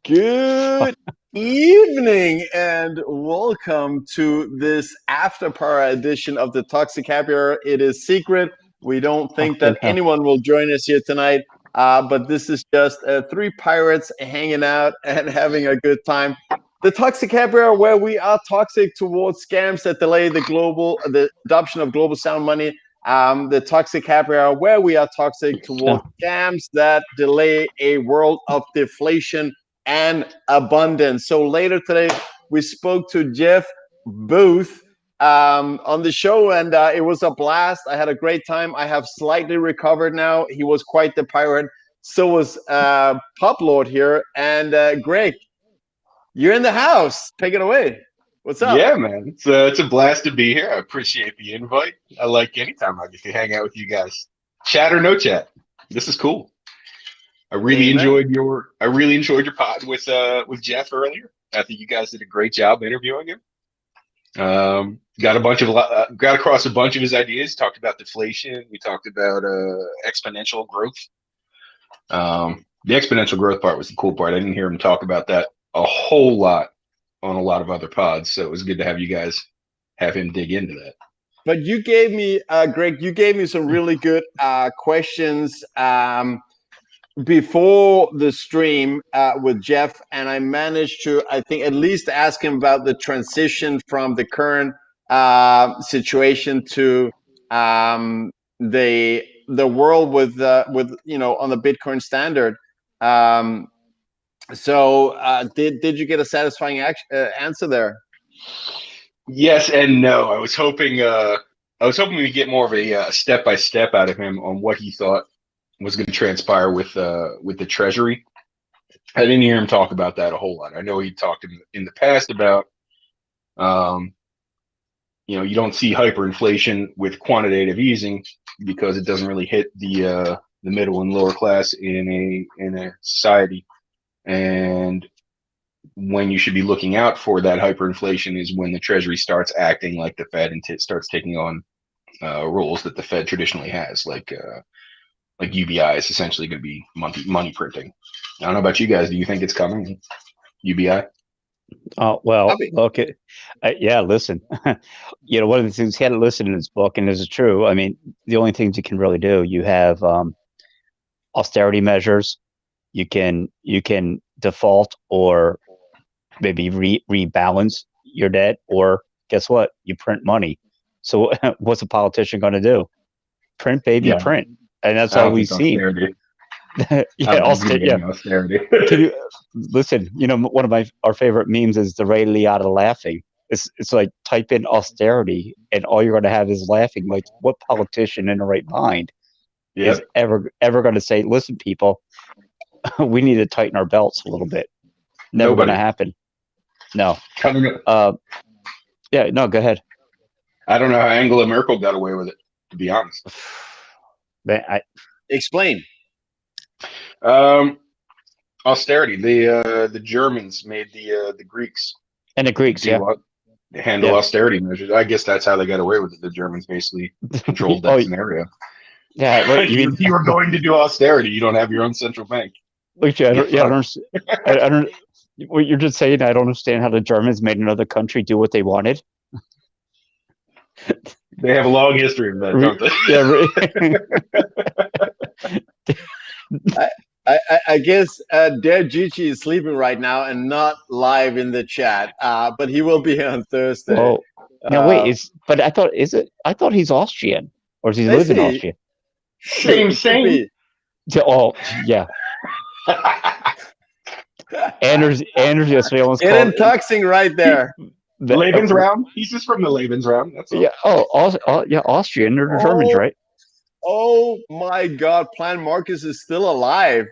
Good evening and welcome to this after party edition of the Toxic Happy Hour. It is secret. We don't think that anyone will join us here tonight, but this is just three pirates hanging out and having a good time. The Toxic Happy Hour, where we are toxic towards scams that delay the adoption of global sound money. The Toxic Happy Hour, where we are toxic towards scams that delay a world of deflation and abundance. So later today, we spoke to Jeff Booth on the show, and it was a blast. I had a great time. I have slightly recovered now. He was quite the pirate. So was Publord here, and Greg, you're in the house. Take it away. What's up? Yeah, man. It's a blast to be here. I appreciate the invite. I like anytime I get to hang out with you guys. Chat or no chat. This is cool. I really enjoyed your pod with Jeff earlier. I think you guys did a great job interviewing him. Got across a bunch of his ideas. Talked about deflation. We talked about exponential growth. The exponential growth part was the cool part. I didn't hear him talk about that a whole lot on a lot of other pods, so it was good to have you guys have him dig into that. But you gave me, Greg, some really good questions before the stream with Jeff, and I managed to, I think, at least ask him about the transition from the current situation to the world with on the Bitcoin standard. So did you get a satisfying answer there? Yes and no. I was hoping we get more of a step by step out of him on what he thought was going to transpire with the Treasury. I didn't hear him talk about that a whole lot. I know he talked in the past about you don't see hyperinflation with quantitative easing because it doesn't really hit the middle and lower class in a society. And when you should be looking out for that hyperinflation is when the Treasury starts acting like the Fed and starts taking on roles that the Fed traditionally has, like UBI is essentially going to be money printing. I don't know about you guys. Do you think it's coming, UBI? Oh, well, okay. Yeah, listen, one of the things he had to listen in his book, and this is true. I mean, the only things you can really do, you have austerity measures. You can default or maybe rebalance your debt, or guess what? You print money. So what's a politician going to do? Print, baby, print. And that's all we've seen. Austerity. Can you listen? One of our favorite memes is the Ray Liotta laughing. It's like type in austerity, and all you're going to have is laughing. Like, what politician in the right mind is ever going to say, "Listen, people, we need to tighten our belts a little bit"? Never going to happen. No. Coming up. Yeah. No. Go ahead. I don't know how Angela Merkel got away with it, to be honest. Explain. Austerity. The Germans made the Greeks and the Greeks handle austerity measures. I guess that's how they got away with it. The Germans basically controlled that scenario. Yeah, right. You were going to do austerity. You don't have your own central bank. Look, I don't. What you're just saying, I don't understand how the Germans made another country do what they wanted. They have a long history of that, don't they? I guess Dare Gigi is sleeping right now and not live in the chat, but he will be here on Thursday. Oh, no, wait. But I thought he's Austrian, or does he live in Austria? Same. Oh, yeah. Anders yesterday almost called him toxing right there. The Lebensraum. He's just from the Lebensraum. That's all. Yeah. Austrian. They're Germans, right? Oh my God! Plan Marcus is still alive,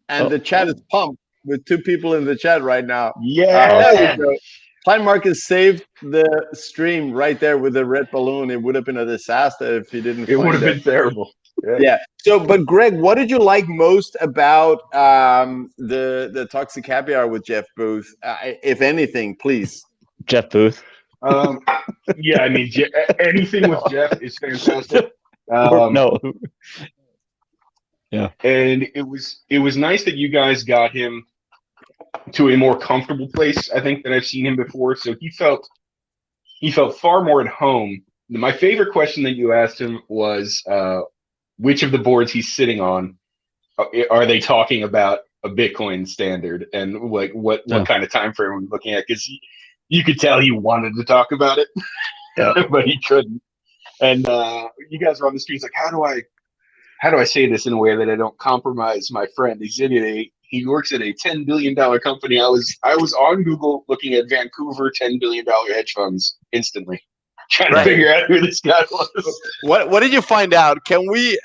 and the chat is pumped with two people in the chat right now. Yeah. There we go. Plan Marcus saved the stream right there with the red balloon. It would have been a disaster if he didn't. It would have been terrible. Yeah. So, but Greg, what did you like most about the Toxic Happy Hour with Jeff Booth? If anything, please. Jeff Booth. Yeah, I mean, anything with Jeff is fantastic. No. Yeah. And it was nice that you guys got him to a more comfortable place, I think, than I've seen him before. So he felt far more at home. My favorite question that you asked him was which of the boards he's sitting on are they talking about a Bitcoin standard, and like what kind of time frame are we looking at? Because you could tell he wanted to talk about it, but he couldn't. And you guys are on the streets like, how do I say this in a way that I don't compromise my friend? He works at a $10 billion company. I was on Google looking at Vancouver $10 billion hedge funds instantly, trying to figure out who this guy was. What did you find out? Can we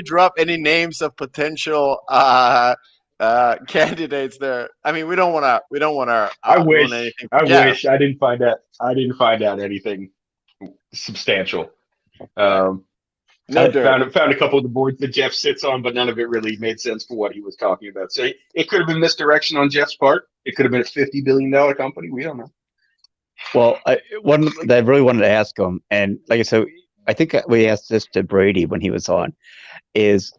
drop any names of potential candidates there? I mean, we don't want to. I wish I didn't find out anything substantial. I found a couple of the boards that Jeff sits on, but none of it really made sense for what he was talking about. So it could have been misdirection on Jeff's part. It could have been a $50 billion company. We don't know. Well, one that I really wanted to ask him, and like I said, I think we asked this to Brady when he was on, is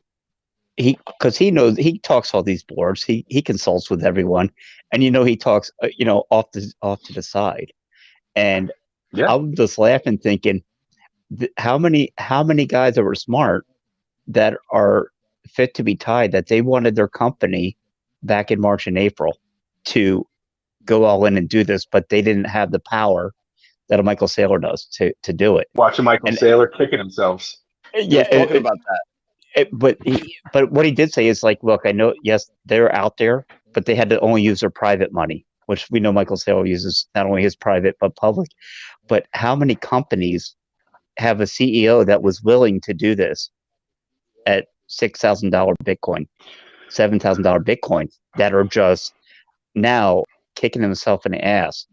because he knows, he talks all these boards, he consults with everyone, and he talks off to the side, and I'm just laughing thinking, how many guys that were smart that are fit to be tied, that they wanted their company back in March and April to go all in and do this, but they didn't have the power that a Michael Saylor does to do it. Watch a Michael Saylor kicking themselves. Yeah, talking about that. But what he did say is like, look, I know, yes, they're out there, but they had to only use their private money, which we know Michael Saylor uses not only his private but public. But how many companies have a CEO that was willing to do this at $6,000 Bitcoin, $7,000 Bitcoin, that are just now kicking himself in the ass?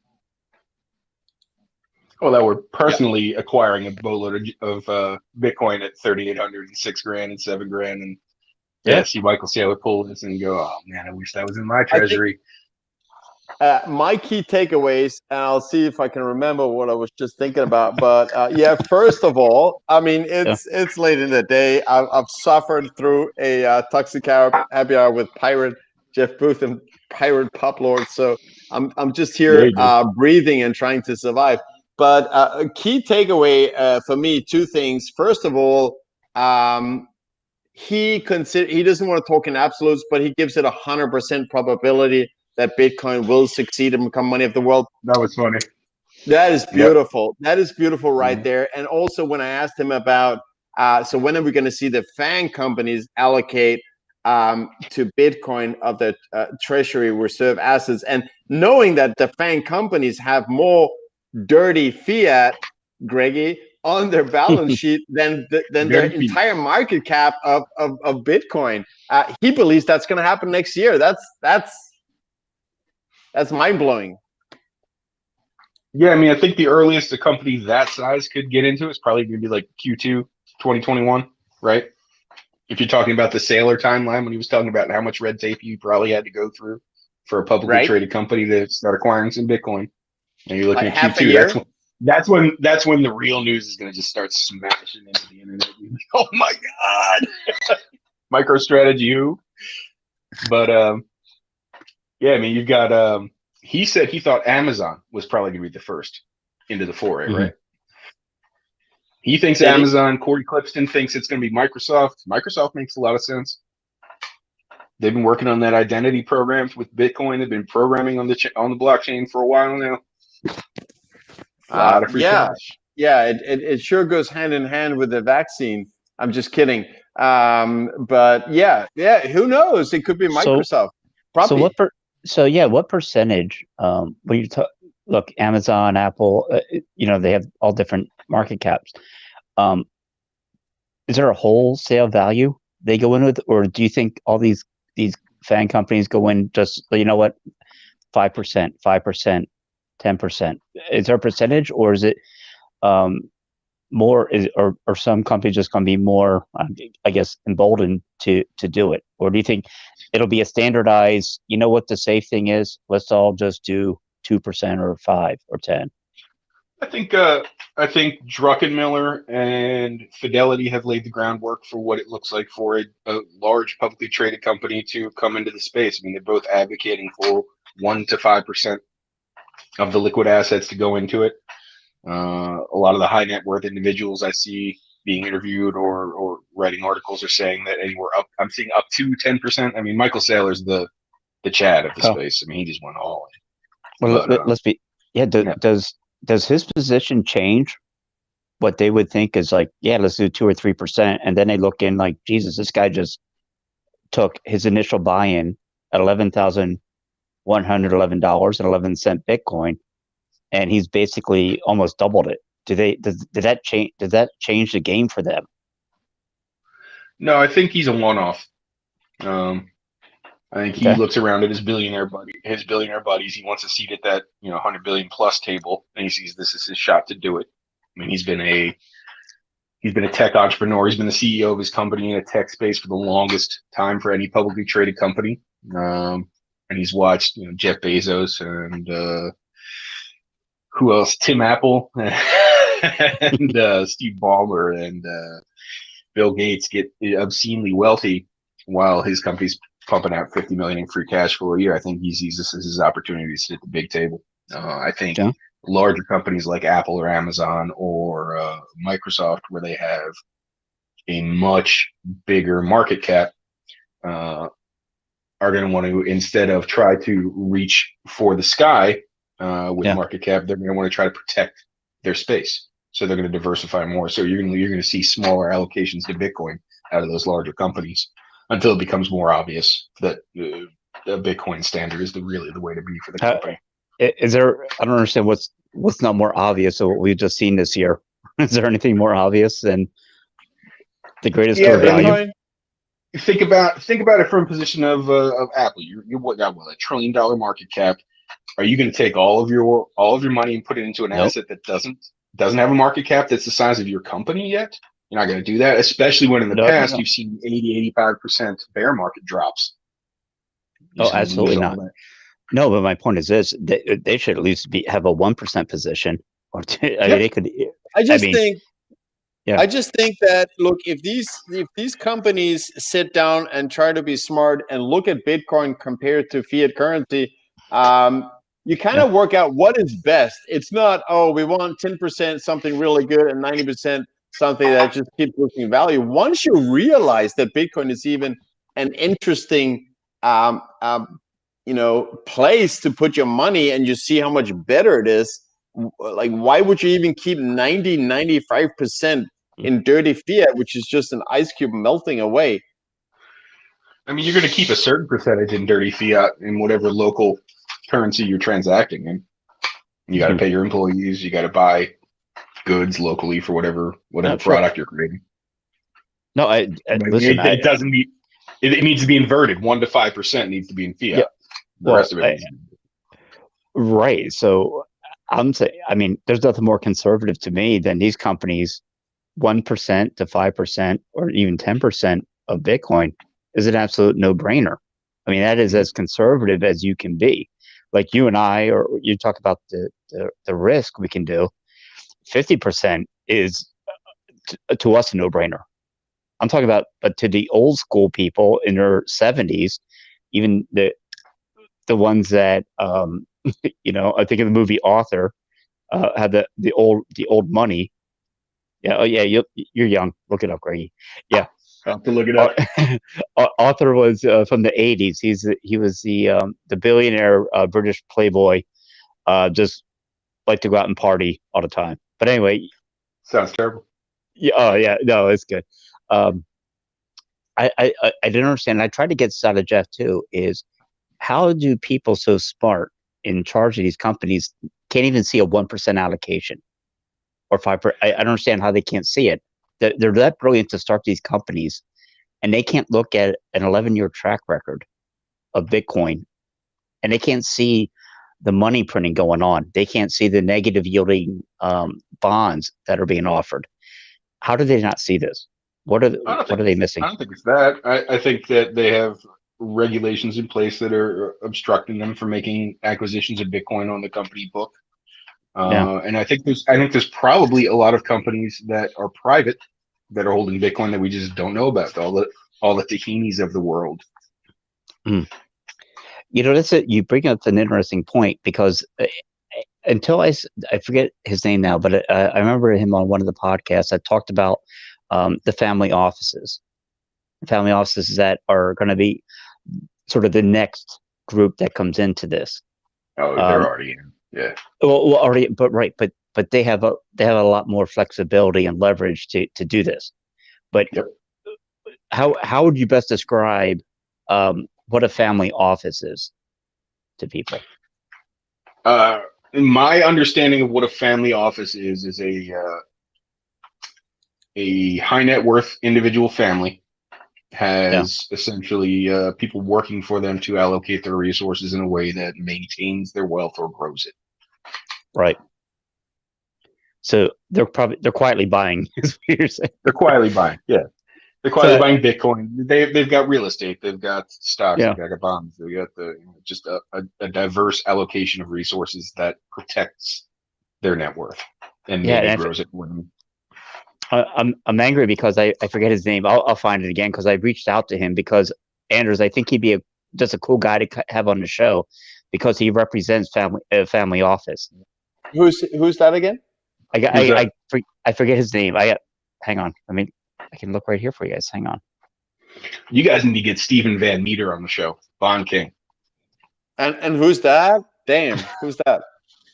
Well, that we're personally acquiring a boatload of Bitcoin at 3,800 and $6,000 and $7,000, and see Michael Saylor pull this and go, oh man, I wish that was in my treasury. My key takeaways, and I'll see if I can remember what I was just thinking about. But first of all, I mean, it's late in the day. I've suffered through a toxic happy hour with Pirate Jeff Booth and Pirate Publord, so I'm just here breathing and trying to survive. But a key takeaway for me, two things. First of all, he doesn't want to talk in absolutes, but he gives it 100% probability that Bitcoin will succeed and become money of the world. That was funny. That is beautiful. That is beautiful right there. And also when I asked him about, so when are we going to see the FANG companies allocate to Bitcoin of the treasury reserve assets, and knowing that the FANG companies have more dirty fiat, Greggy, on their balance sheet than their entire market cap of Bitcoin. He believes that's going to happen next year. That's mind-blowing. Yeah, I mean, I think the earliest a company that size could get into is probably going to be like Q2 2021, right? If you're talking about the Saylor timeline, when he was talking about how much red tape you probably had to go through for a publicly traded company to start acquiring some Bitcoin, and you're looking at Q2, that's when the real news is going to just start smashing into the internet. Oh my God, MicroStrategy who? But yeah, I mean, you've got he said he thought Amazon was probably going to be the first into the foray, right? He thinks Amazon. Corey Clipston thinks it's going to be Microsoft. Microsoft makes a lot of sense. They've been working on that identity programs with Bitcoin. They've been programming on the blockchain for a while now. A lot of free cash. Yeah, it sure goes hand in hand with the vaccine. I'm just kidding. But yeah, who knows? It could be Microsoft. What percentage? When you talk, look, Amazon, Apple, they have all different market caps. Is there a wholesale value they go in with, or do you think all these FANG companies go in just, 5%, 5%, 10%? Is there a percentage, or is it more? Or some companies just going to be more, I guess, emboldened to do it? Or do you think it'll be a standardized? You know what the safe thing is? Let's all just do 2% or 5 or 10. I think Druckenmiller and Fidelity have laid the groundwork for what it looks like for a large publicly traded company to come into the space. I mean, they're both advocating for 1 to 5% of the liquid assets to go into it. A lot of the high net worth individuals I see being interviewed or writing articles are saying that anywhere up, I'm seeing up to 10%. I mean, Michael Saylor's the Chad of the space. I mean, he just went all in. Well, But, let's be, yeah, yeah. does his position change what they would think is like, yeah, let's do 2 or 3%. And then they look in like, Jesus, this guy just took his initial buy-in at $11,111.11 Bitcoin, and he's basically almost doubled it. Did that change the game for them? No, I think he's a one-off. I think he looks around at his billionaire buddies. He wants a seat at that 100 billion plus table, and he sees this is his shot to do it. I mean, he's been a tech entrepreneur. He's been the CEO of his company in a tech space for the longest time for any publicly traded company. And he's watched Jeff Bezos and who else? Tim Apple and Steve Ballmer and Bill Gates get obscenely wealthy while his company's pumping out 50 million in free cash flow a year. I think he sees this as his opportunity to sit at the big table. I think larger companies like Apple or Amazon or Microsoft, where they have a much bigger market cap, are going to want to, instead of try to reach for the sky with market cap, they're going to want to try to protect their space. So they're going to diversify more. So you're going to see smaller allocations to Bitcoin out of those larger companies until it becomes more obvious that the Bitcoin standard is really the way to be for the company. Is there? I don't understand what's not more obvious of what we've just seen this year. Is there anything more obvious than the greatest store value? Think about it from a position of Apple. You got $1 trillion market cap. Are you going to take all of your money and put it into an asset that doesn't have a market cap that's the size of your company yet? You're not going to do that, especially when in the past you've seen 80-85% bear market drops. Absolutely not. No, but my point is this: they should at least have a 1% position, or mean, they could. I just think that, look, if these companies sit down and try to be smart and look at Bitcoin compared to fiat currency, you kind of work out what is best. It's not, we want 10% something really good and 90% something that just keeps losing value. Once you realize that Bitcoin is even an interesting place to put your money, and you see how much better it is, like, why would you even keep 95% in dirty fiat, which is just an ice cube melting away? I mean, you're going to keep a certain percentage in dirty fiat in whatever local currency you're transacting in. You got to pay your employees. You got to buy goods locally for whatever product you're creating. No, listen. It doesn't need. It needs to be inverted. 1 to 5% needs to be in fiat. Yeah. The rest of it. Right. So I'm saying, I mean, there's nothing more conservative to me than these companies. 1% to 5% or even 10% of Bitcoin is an absolute no-brainer. I mean, that is as conservative as you can be. Like you and I, or you talk about the risk we can do. 50% is to us a no-brainer. I'm talking about, but to the old school people in their 70s, even the ones that I think of the movie Author, had the old money. Yeah, oh yeah, you're young. Look it up, Greggy. Yeah, I'll have to look it up. Author was from the 80s. He was the billionaire British playboy, just like to go out and party all the time. But anyway, sounds terrible. Yeah. Oh yeah. No, it's good. I didn't understand. I tried to get this out of Jeff too. Is how do people so smart in charge of these companies can't even see a 1% allocation or 5%? I don't understand how they can't see it. They're that brilliant to start these companies, and they can't look at an 11-year track record of Bitcoin, and they can't see the money printing going on. They can't see the negative yielding bonds that are being offered. How do they not see this? What are they missing? I don't think it's that. I think that they have regulations in place that are obstructing them from making acquisitions of Bitcoin on the company book. And I think there's probably a lot of companies that are private that are holding Bitcoin that we just don't know about. All the Tahinis of the world. That's it. You bring up an interesting point because until I forget his name now, but I remember him on one of the podcasts. I talked about the family offices that are going to be sort of the next group that comes into this. Oh, they're already in. Yeah. Well, already, but they have a lot more flexibility and leverage to do this. But yep. How would you best describe what a family office is to people? My understanding of what a family office is a high net worth individual family has essentially people working for them to allocate their resources in a way that maintains their wealth or grows it. Right. So they're quietly buying. Is what you're saying. They're quietly buying. Yeah. They're quietly buying Bitcoin. They've got real estate. They've got stocks. They've got bonds. They've got just a diverse allocation of resources that protects their net worth and maybe grows it for them. I'm angry because I forget his name. I'll find it again because I reached out to him because Anders, I think he'd be just a cool guy to have on the show because he represents family office. Who's that again? I forget his name. Hang on. I can look right here for you guys. Hang on. You guys need to get Stephen Van Meter on the show. Bond King. And who's that? Damn, who's that?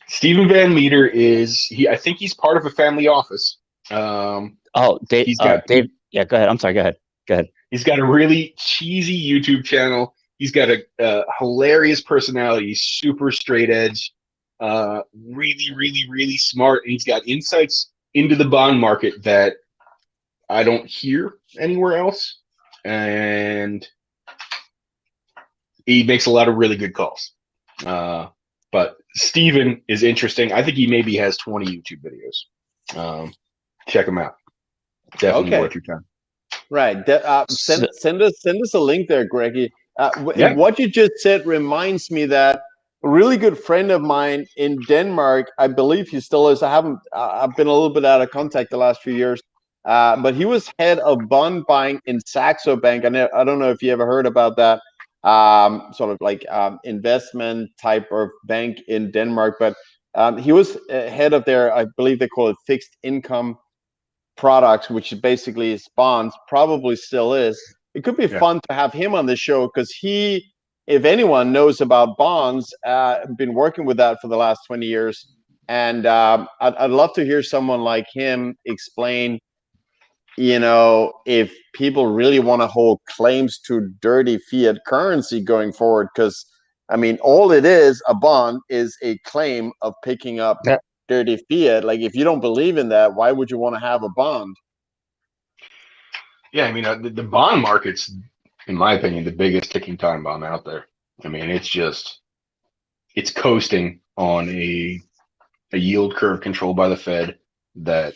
Stephen Van Meter I think he's part of a family office. Dave. Yeah, go ahead. I'm sorry. Go ahead. He's got a really cheesy YouTube channel. He's got a hilarious personality. He's super straight edge. Really, really, really smart. And he's got insights into the bond market that I don't hear anywhere else. And he makes a lot of really good calls. But Steven is interesting. I think he maybe has 20 YouTube videos. Check him out. Definitely worth your time. Right. Send us a link there, Greggy. What you just said reminds me that a really good friend of mine in Denmark, I believe he still is. I've been a little bit out of contact the last few years. But he was head of bond buying in Saxo Bank. And I don't know if you ever heard about that sort of like investment type of bank in Denmark. But he was head of their, I believe they call it fixed income products, which basically is bonds, probably still is. It could be fun to have him on the show because he, if anyone knows about bonds, been working with that for the last 20 years. And I'd love to hear someone like him explain, if people really want to hold claims to dirty fiat currency going forward, because all it is, a bond is a claim of picking up dirty fiat. Like, if you don't believe in that, why would you want to have a bond? Yeah, the bond market's, in my opinion, the biggest ticking time bomb out there. It's coasting on a yield curve controlled by the Fed that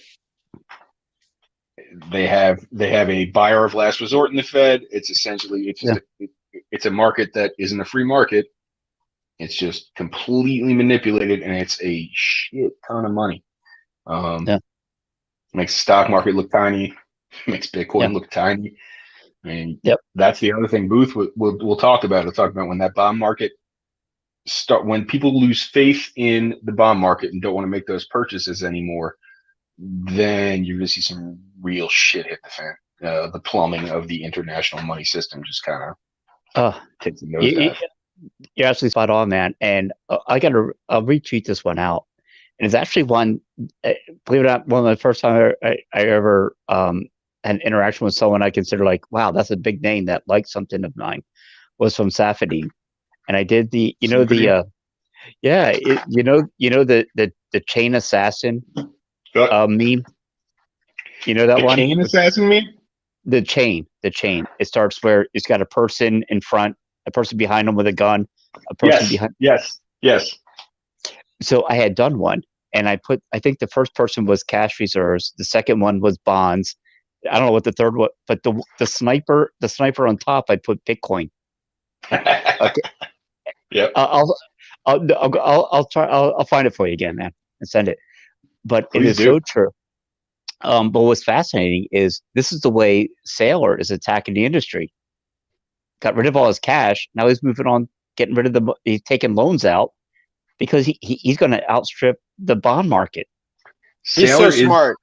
they have a buyer of last resort in the Fed. It's essentially it's a market that isn't a free market. It's just completely manipulated, and it's a shit ton of money. Makes the stock market look tiny, makes Bitcoin look tiny. That's the other thing Booth we'll talk about. We'll talk about when that bond market when people lose faith in the bond market and don't want to make those purchases anymore, then you're going to see some real shit hit the fan. The plumbing of the international money system just kind of takes a nosedive. You're absolutely spot on, man. And I'll retweet this one out. And it's actually one, believe it or not, one of the first time I ever had an interaction with someone I consider like, wow, that's a big name that liked something of mine, was from Safadine. And I did the chain assassin meme. You know that the one? Chain assassin meme? The chain. It starts where it's got a person in front, a person behind them with a gun, a person behind. Yes. So I had done one, and I think the first person was cash reserves. The second one was bonds. I don't know what the third one, but the sniper on top, I put Bitcoin. Okay. Yep. I'll try. I'll find it for you again, man, and send it. But it is so true. But what's fascinating is this is the way Saylor is attacking the industry. Got rid of all his cash. Now he's moving on getting rid of he's taking loans out because he's going to outstrip the bond market. He's so smart.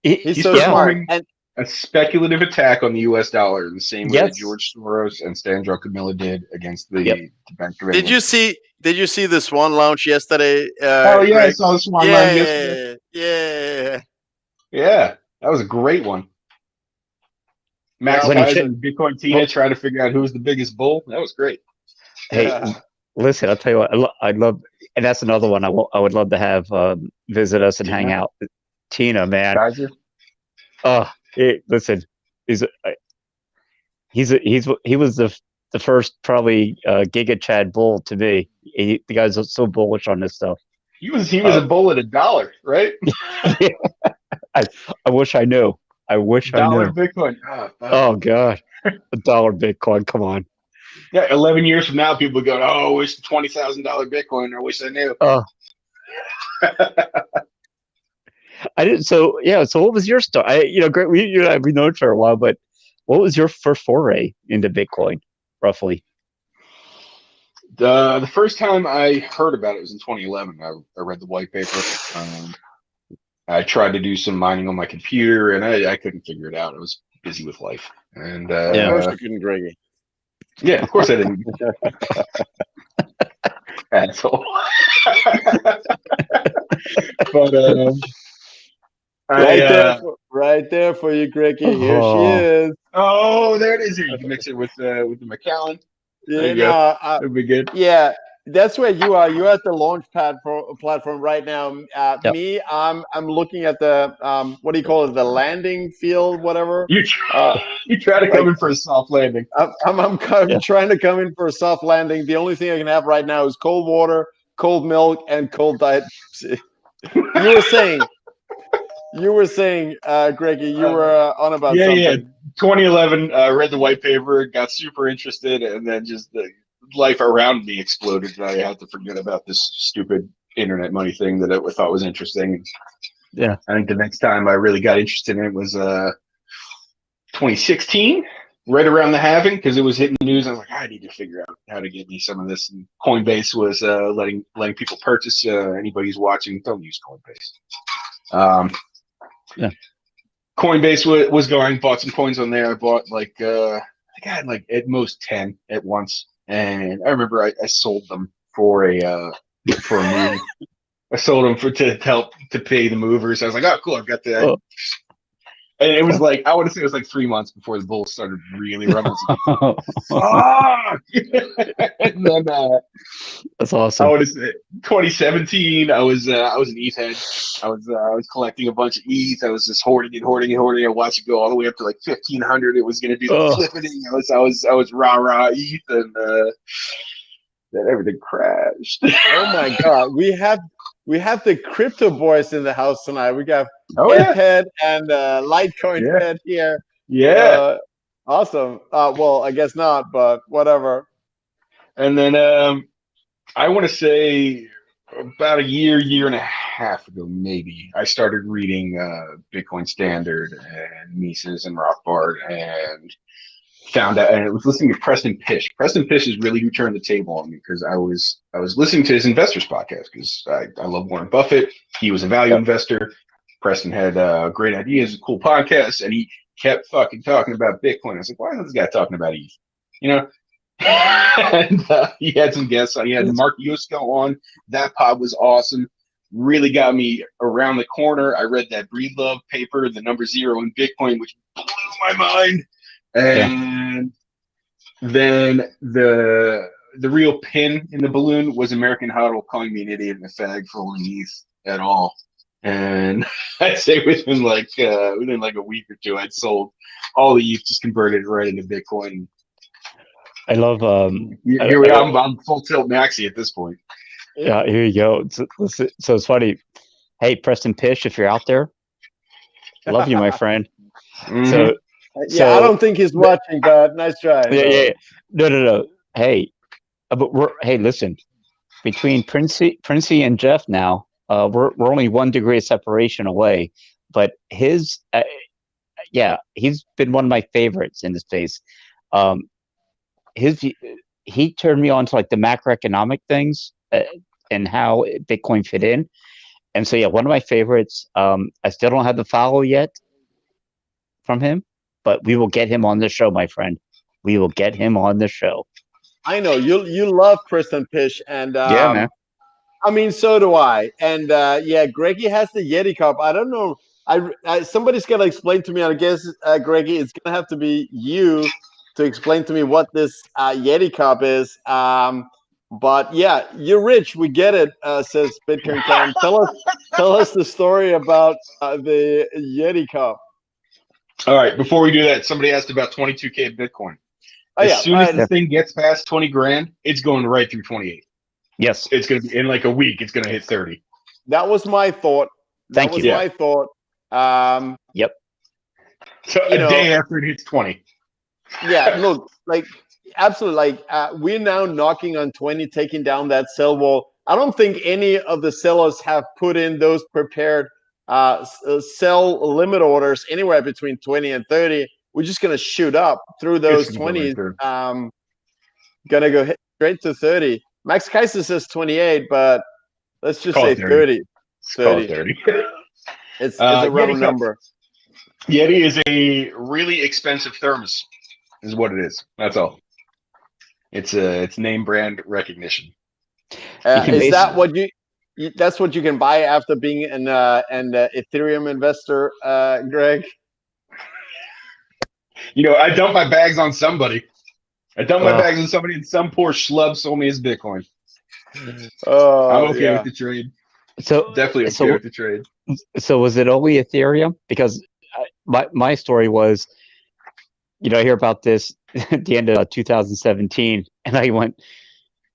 He's so smart. And a speculative attack on the U.S. dollar in the same way that George Soros and Stan Druckenmiller did against the Bank of England. Did you see the Swan Lounge yesterday? Oh yeah, Greg? I saw the Swan Lounge yesterday. Yeah, that was a great one. Max Kaiser and Bitcoin Tina trying to figure out who's the biggest bull. That was great. Hey, listen, I'll tell you what, I'd love, and that's another one I would love to have visit us and hang out. Tina, man. Kaiser? Listen, he was the first probably Giga Chad bull to me. The guy's so bullish on this stuff. He was a bull at $1, right? I wish I knew. I wish I knew. $1 Bitcoin. Oh God, $1 Bitcoin. Come on. Yeah, 11 years from now, people go, "Oh, I wish $20,000 Bitcoin. I wish I knew." I didn't. So yeah. So what was your story? Greg, we know it for a while, but what was your first foray into Bitcoin, roughly? The first time I heard about it was in 2011. I read the white paper. I tried to do some mining on my computer, and I couldn't figure it out. I was busy with life, and of course you couldn't, Greggy. Yeah, of course I didn't. Asshole. But right there for you, Greggy. Here she is. Oh, there it is. Here you can mix it with the Macallan. That'd be good. Yeah, that's where you are. You're at the Launchpad platform right now. Me, I'm looking at the what do you call it? The landing field, whatever. You try to come in for a soft landing. I'm trying to come in for a soft landing. The only thing I can have right now is cold water, cold milk, and cold diet. You were saying, Greggy, you were on about something. Yeah. 2011, read the white paper, got super interested, and then just the life around me exploded. And I had to forget about this stupid internet money thing that I thought was interesting. Yeah. I think the next time I really got interested in it was 2016, right around the halving, because it was hitting the news. I was like, I need to figure out how to get me some of this. And Coinbase was letting people purchase. Anybody who's watching, don't use Coinbase. Coinbase was going, bought some coins on there. I bought I had like at most 10 at once, and I remember I sold them for a move. I sold them to help to pay the movers. I was like, oh cool, I've got the. And it was like, I want to say it was like 3 months before the bulls started really rumbling. Fuck! And then that's awesome. I want to say 2017. I was an ETH head. I was collecting a bunch of ETH. I was just hoarding. I watched it go all the way up to like 1,500. It was going to do the flipping. I was rah ETH, and then everything crashed. Oh my God, we have the crypto boys in the house tonight. We got Head and Litecoin Head here. Yeah. Awesome. Well, I guess not, but whatever. And then I want to say about a year and a half ago, maybe, I started reading Bitcoin Standard and Mises and Rothbard, and found out, and I was listening to Preston Pish. Preston Pish is really who turned the table on me, because I was listening to his investors podcast, because I love Warren Buffett. He was a value investor. Preston had great ideas, a cool podcast, and he kept fucking talking about Bitcoin. I was like, why is this guy talking about ETH? And he had some guests on. He had Mark Yusko on. That pod was awesome. Really got me around the corner. I read that Breedlove paper, The Number Zero in Bitcoin, which blew my mind. And then the real pin in the balloon was American HODL calling me an idiot and a fag for owning ETH at all. And I'd say within like a week or two, I'd sold all the ETH, just converted it right into Bitcoin. I love. Here we are. I'm full tilt maxi at this point. Yeah, here you go. So it's funny. Hey, Preston Pish, if you're out there, love you, my friend. Mm-hmm. So I don't think he's watching, but nice try. Yeah. No. Hey, hey, listen. Between Princey and Jeff now, we're only 1 degree of separation away. But he's been one of my favorites in the space. he turned me on to like the macroeconomic things and how Bitcoin fit in. And so, yeah, one of my favorites. I still don't have the follow yet from him, but we will get him on the show, my friend. We will get him on the show. I know you love Kristen Pish, and Yeah, man. I mean, so do I. And yeah, Greggy has the Yeti cup. I don't know. Somebody's gonna explain to me. I guess Greggy, it's gonna have to be you to explain to me what this Yeti cup is. But yeah, you're rich. We get it. Says Bitcoin Cam. Tell us the story about the Yeti cup. All right. Before we do that, somebody asked about 22K Bitcoin. Oh, As yeah. soon as this thing gets past 20 grand, it's going right through 28. Yes. It's going to be in like a week. It's going to hit 30. That was my thought. That was my thought. Yep. So a day after it hits 20. Yeah, look, like absolutely. Like we're now knocking on 20, taking down that sell wall. I don't think any of the sellers have put in those prepared sell limit orders anywhere between 20 and 30. We're just gonna shoot up through those 20s. Gonna go straight to 30. Max Kaiser says 28, but let's just say 30. 30. It's a round number. Yeti is a really expensive thermos, is what it is. That's all. It's name brand recognition. Is that what you? That's what you can buy after being an Ethereum investor, Greg? I dumped my bags on somebody. And some poor schlub sold me his Bitcoin. I'm okay with the trade. So definitely okay with the trade. So was it only Ethereum? Because my story was, I hear about this at the end of 2017, and I went,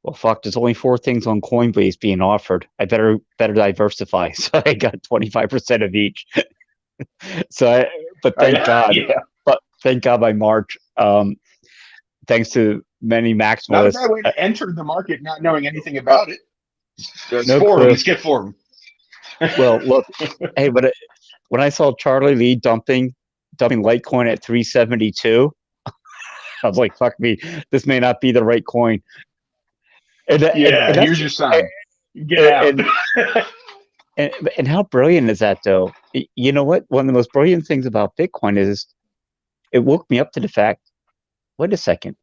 well, fuck, there's only 4 things on Coinbase being offered. I better diversify. So I got 25% of each. But thank God. Yeah. But thank God by March, thanks to many maximalists. Not a bad way to enter the market not knowing anything about it. Let's get for them. Well, look, hey, but when I saw Charlie Lee dumping Litecoin at 372, I was like, fuck me, this may not be the right coin. And here's your sign. Get out. And how brilliant is that, though? You know what? One of the most brilliant things about Bitcoin is it woke me up to the fact, wait a second,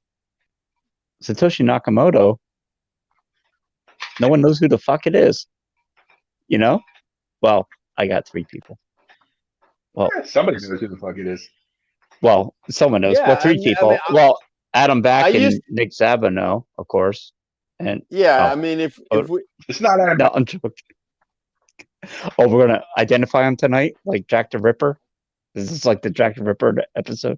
Satoshi Nakamoto, no one knows who the fuck it is. Well, I got 3 people. Well, somebody knows who the fuck it is. Well, someone knows. Yeah, well, 3 people. Well, Adam Back and Nick Zaba know, of course. And I mean, if we, it's not Adam. No, I'm joking. Oh, we're gonna identify him tonight, like Jack the Ripper. Is this like the Jack the Ripper episode?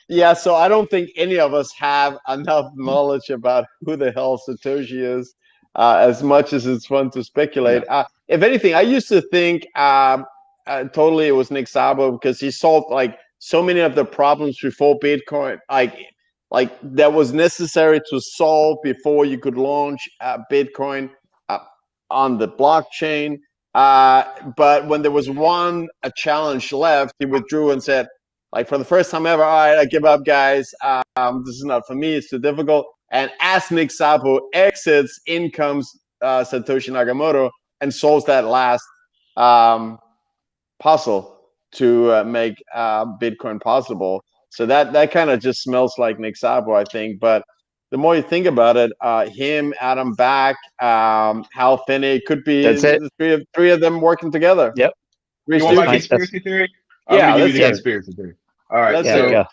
Yeah. So I don't think any of us have enough knowledge about who the hell Satoshi is, as much as it's fun to speculate. Yeah. If anything, I used to think totally it was Nick Szabo because he solved like so many of the problems before Bitcoin, like that was necessary to solve before you could launch Bitcoin on the blockchain. But when there was a challenge left, he withdrew and said, like, for the first time ever, all right, I give up, guys. This is not for me. It's too difficult. And as Nick Szabo exits, in comes Satoshi Nakamoto and solves that last puzzle to make Bitcoin possible. So that kind of just smells like Nick Szabo, I think. But the more you think about it, him, Adam Back, Hal Finney, could be three of them working together. Yep. You want my conspiracy theory? I'm going to give you the conspiracy theory. All right. So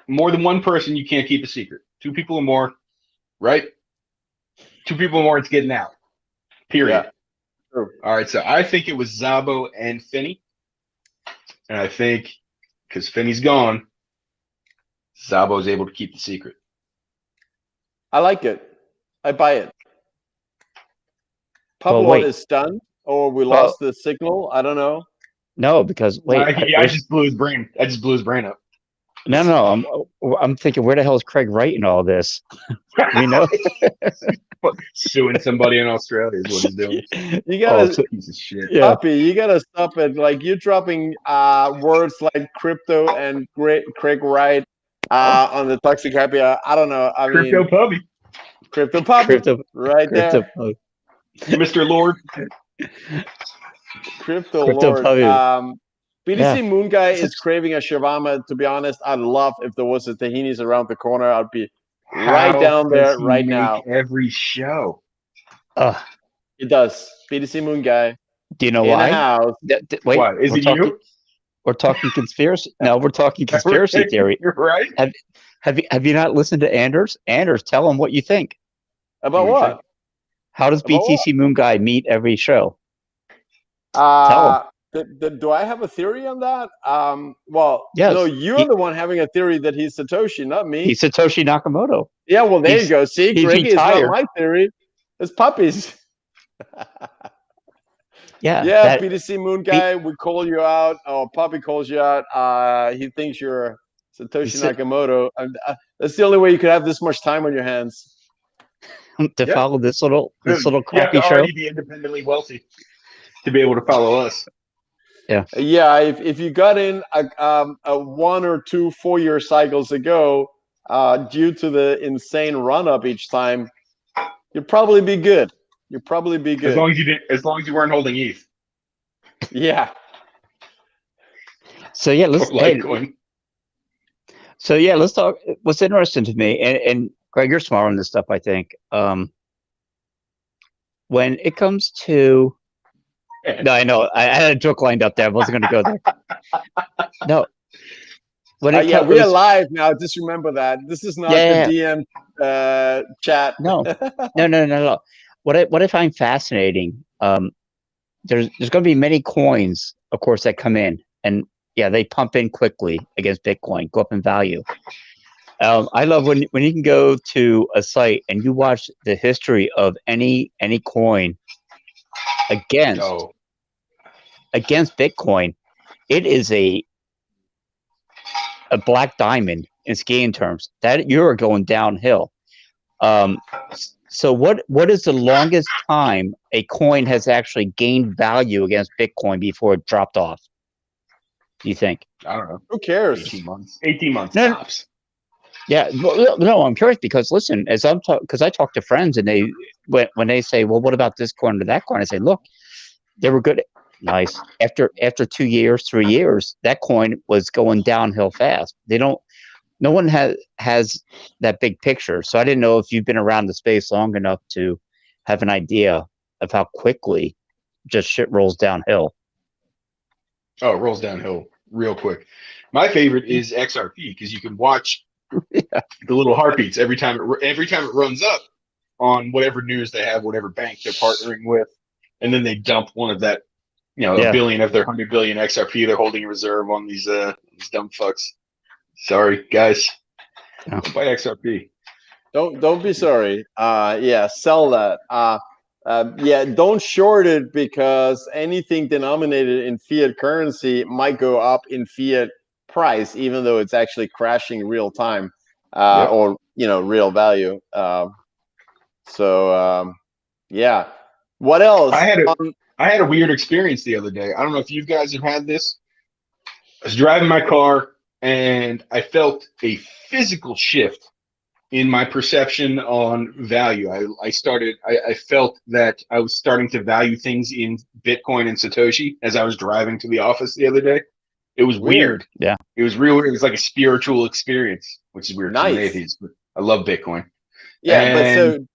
more than one person, you can't keep a secret. 2 people or more, right? 2 people or more, it's getting out. Period. Yeah. Sure. All right. So I think it was Szabo and Finney. And I think because Finney's gone, Szabo is able to keep the secret. I like it. I buy it. PUBLORD is stunned, or we lost the signal. I don't know. No, because I just blew his brain. I just blew his brain up. No. I'm thinking, where the hell is Craig writing all this? Suing somebody in Australia is what he's doing. You gotta, piece of shit. Yeah. Puppy, you gotta stop it. Like, you're dropping words like crypto and Craig Wright on the Toxic Happy Hour. I don't know. I Crypto mean, Pubby, Crypto Puppy, right Crypto there. Pubby. Mr. Lord. Crypto Crypto Lord. Pubby. BTC Moon Guy is craving a shawarma. To be honest, I'd love if there was a Tahini's around the corner. I'd be right down Does there he right make now. every show? It does. BTC Moon Guy Do you know in a why? house. Wait, What is it? You? we're talking conspiracy. No, we're talking conspiracy theory. You're right. Have you not listened to Anders? Anders, tell him what you think. About what? How does About BTC Moon Guy meet every show? what? Tell Do I have a theory on that? Well, Yes, no, you're the one having a theory that he's Satoshi, not me. he's Satoshi Nakamoto. Yeah, well, there you go. See, he's Greggy is not retired. my theory. It's Puppies. Yeah, Yeah, BTC Moon Guy, we call you out. Oh, Puppy calls you out. He thinks you're Satoshi Nakamoto. That's the only way you could have this much time on your hands. to follow this little crappy you have to show. already be independently wealthy to be able to follow us. Yeah. If you got in a 1 or 2 4-year cycles ago, due to the insane run up each time, you'd probably be good. You'd probably be good. As long as you weren't holding ETH. Yeah. So yeah, let's talk. What's interesting to me, and Greg, you're smart on this stuff, I think. When it comes to, no, I know I had a joke lined up there. I wasn't going to go there. No. When it we are live now. Just remember that this is not the DM chat. No. What I find fascinating, there's going to be many coins, of course, that come in, and they pump in quickly against Bitcoin, go up in value. I love when you can go to a site and you watch the history of any coin against Bitcoin. It is a black diamond in skiing terms. That you're going downhill. So what is the longest time a coin has actually gained value against Bitcoin before it dropped off? Do you think? I don't know. Who cares? 18 months. 18 months tops. Yeah, no, I'm curious because listen, because I talk to friends and when they say, well, what about this coin or that coin? I say, look, they were good. Nice. After 2 years, 3 years, that coin was going downhill fast. No one has that big picture. So I didn't know if you've been around the space long enough to have an idea of how quickly just shit rolls downhill. Oh, it rolls downhill real quick. My favorite is XRP because you can watch the little heartbeats every time it runs up on whatever news they have, whatever bank they're partnering with, and then they dump one of that, a billion of their 100 billion XRP they're holding in reserve on these dumb fucks. Sorry, guys. Don't buy XRP. Don't be sorry. Sell that. Don't short it because anything denominated in fiat currency might go up in fiat price, even though it's actually crashing real time or real value. What else? I had a weird experience the other day. I don't know if you guys have had this. I was driving my car and I felt a physical shift in my perception on value. I felt that I was starting to value things in Bitcoin and Satoshi as I was driving to the office the other day. It was weird. Yeah. It was real. It was like a spiritual experience, which is weird. Nice. I'm an atheist, but I love Bitcoin. Yeah, but so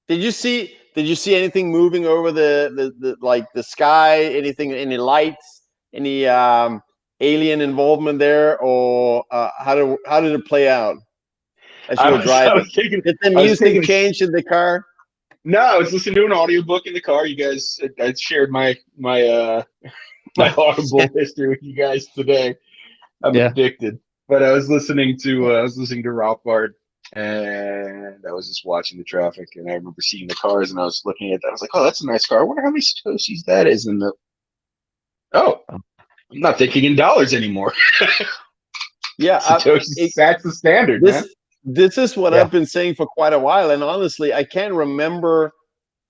did you see anything moving over the sky? Anything? Any lights? Any alien involvement there, or how did it play out as you were driving? Did the music change in the car? No, I was listening to an audiobook in the car. You guys, I shared my Audible history with you guys today. I'm addicted, but I was listening to Rothbard, and I was just watching the traffic, and I remember seeing the cars, and I was looking at that. I was like, "Oh, that's a nice car. I wonder how many Satoshis that is." And I'm not thinking in dollars anymore. Yeah, Satoshis, that's the standard, man. This is what I've been saying for quite a while, and honestly, I can't remember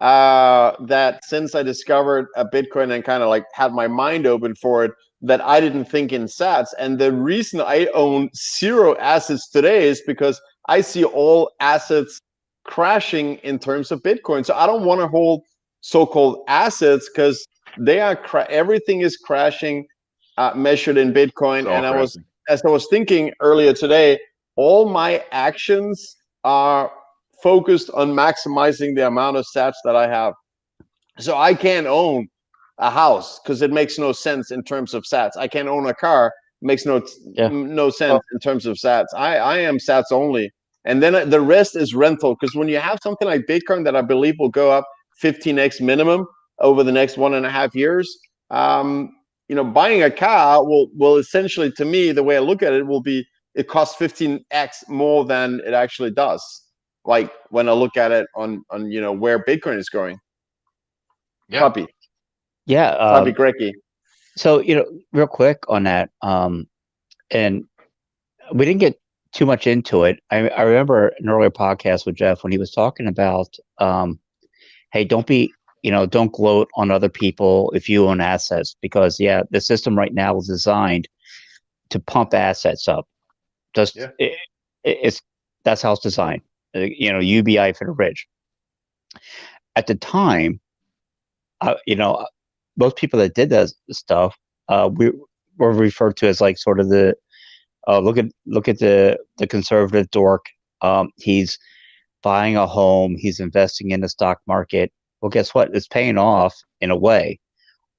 that since I discovered a Bitcoin and kind of like had my mind open for it, that I didn't think in sats. And the reason I own 0 assets today is because I see all assets crashing in terms of Bitcoin. So I don't want to hold so-called assets because they are everything is crashing, measured in Bitcoin. And as I was thinking earlier today, all my actions are focused on maximizing the amount of sats that I have. So I can't own a house because it makes no sense in terms of sats. I can't own a car; it makes no sense in terms of sats. I am sats only, and then the rest is rental. Because when you have something like Bitcoin that I believe will go up 15x minimum over the next 1.5 years, buying a car will essentially, to me, the way I look at it, will be it costs 15x more than it actually does. Like when I look at it on where Bitcoin is going. Yeah. Pubby. Yeah. Pubby Greggy. So, real quick on that, and we didn't get too much into it. I remember an earlier podcast with Jeff when he was talking about, hey, don't gloat on other people if you own assets, because the system right now is designed to pump assets up. That's how it's designed. UBI for the rich. At the time, most people that did that stuff, we were referred to as like sort of the look at the conservative dork. He's buying a home, he's investing in the stock market. Well, guess what? It's paying off in a way.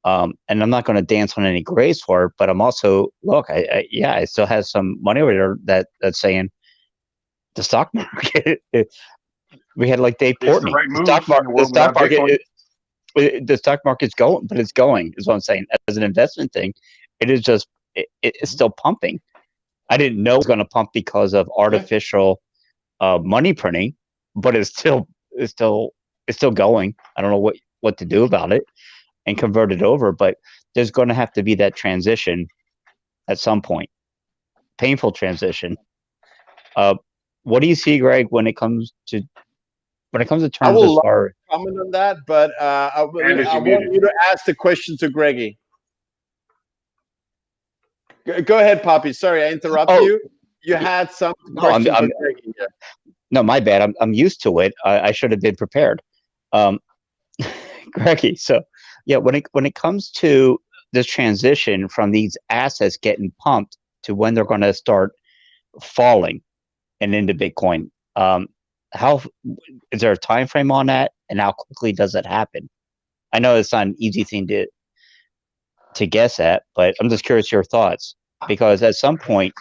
And I'm not going to dance on any graves for it, but I'm also, look, I still have some money over there that's saying the stock market. We had like Dave Portnoy. The stock market's going, but it's going, is what I'm saying. As an investment thing, it is just, it's still pumping. I didn't know it was going to pump because of artificial money printing, but it's still going. I don't know what to do about it and convert it over, but there's going to have to be that transition at some point. Painful transition. What do you see, Greg, when it comes to terms I will as far comment on that, but I want you to ask the question to Greggy. Go ahead, Poppy. Sorry, I interrupted you. You had some question for Greggy. Yeah. No, my bad. I'm used to it. I should have been prepared. Greggy, so when it comes to this transition from these assets getting pumped to when they're going to start falling and into Bitcoin, how is there a time frame on that, and how quickly does it happen? I know it's not an easy thing to guess at, but I'm just curious your thoughts, because at some point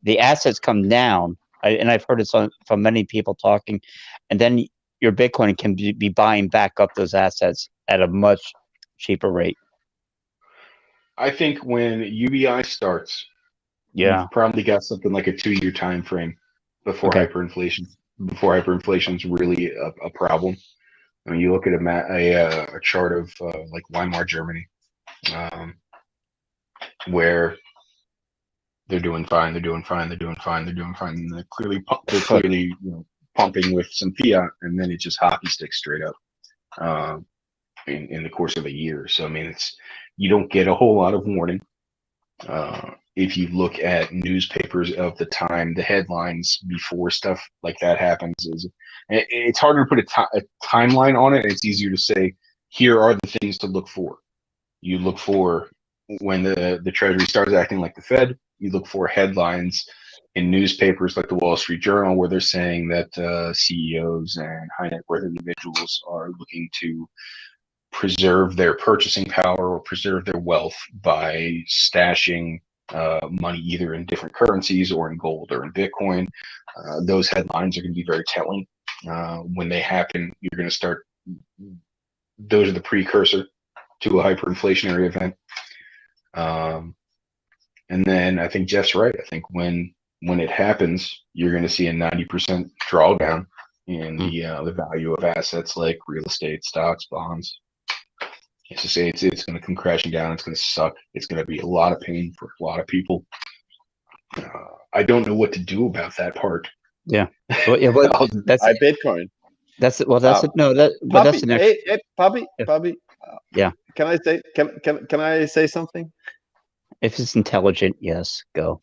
the assets come down, and I've heard it from many people talking, and then your Bitcoin can be buying back up those assets at a much cheaper rate. I think when UBI starts, you've probably got something like a 2-year time frame before hyperinflation. Before hyperinflation is really a problem. I mean, you look at a chart of like Weimar Germany, where they're doing fine, and they're clearly pumping with some fiat, and then it just hockey sticks straight up in the course of a year. So I mean, you don't get a whole lot of warning. If you look at newspapers of the time, the headlines before stuff like that happens it's harder to put a timeline on it. It's easier to say, here are the things to look for. You look for when the Treasury starts acting like the Fed. You look for headlines in newspapers like the Wall Street Journal where they're saying that CEOs and high net worth individuals are looking to preserve their purchasing power or preserve their wealth by stashing money either in different currencies or in gold or in Bitcoin. Those headlines are going to be very telling. When they happen, you're going to start. Those are the precursor to a hyperinflationary event. And then I think Jeff's right. I think when it happens, you're going to see a 90% drawdown in the value of assets like real estate, stocks, bonds. It's to say it's going to come crashing down. It's going to suck. It's going to be a lot of pain for a lot of people. I don't know what to do about that part. Yeah. Well, yeah. Well, that's Bitcoin. That's it. Well, that's it. No, but that's the next. Hey, Pubby. Yeah. Can I say something? If it's intelligent, yes, go.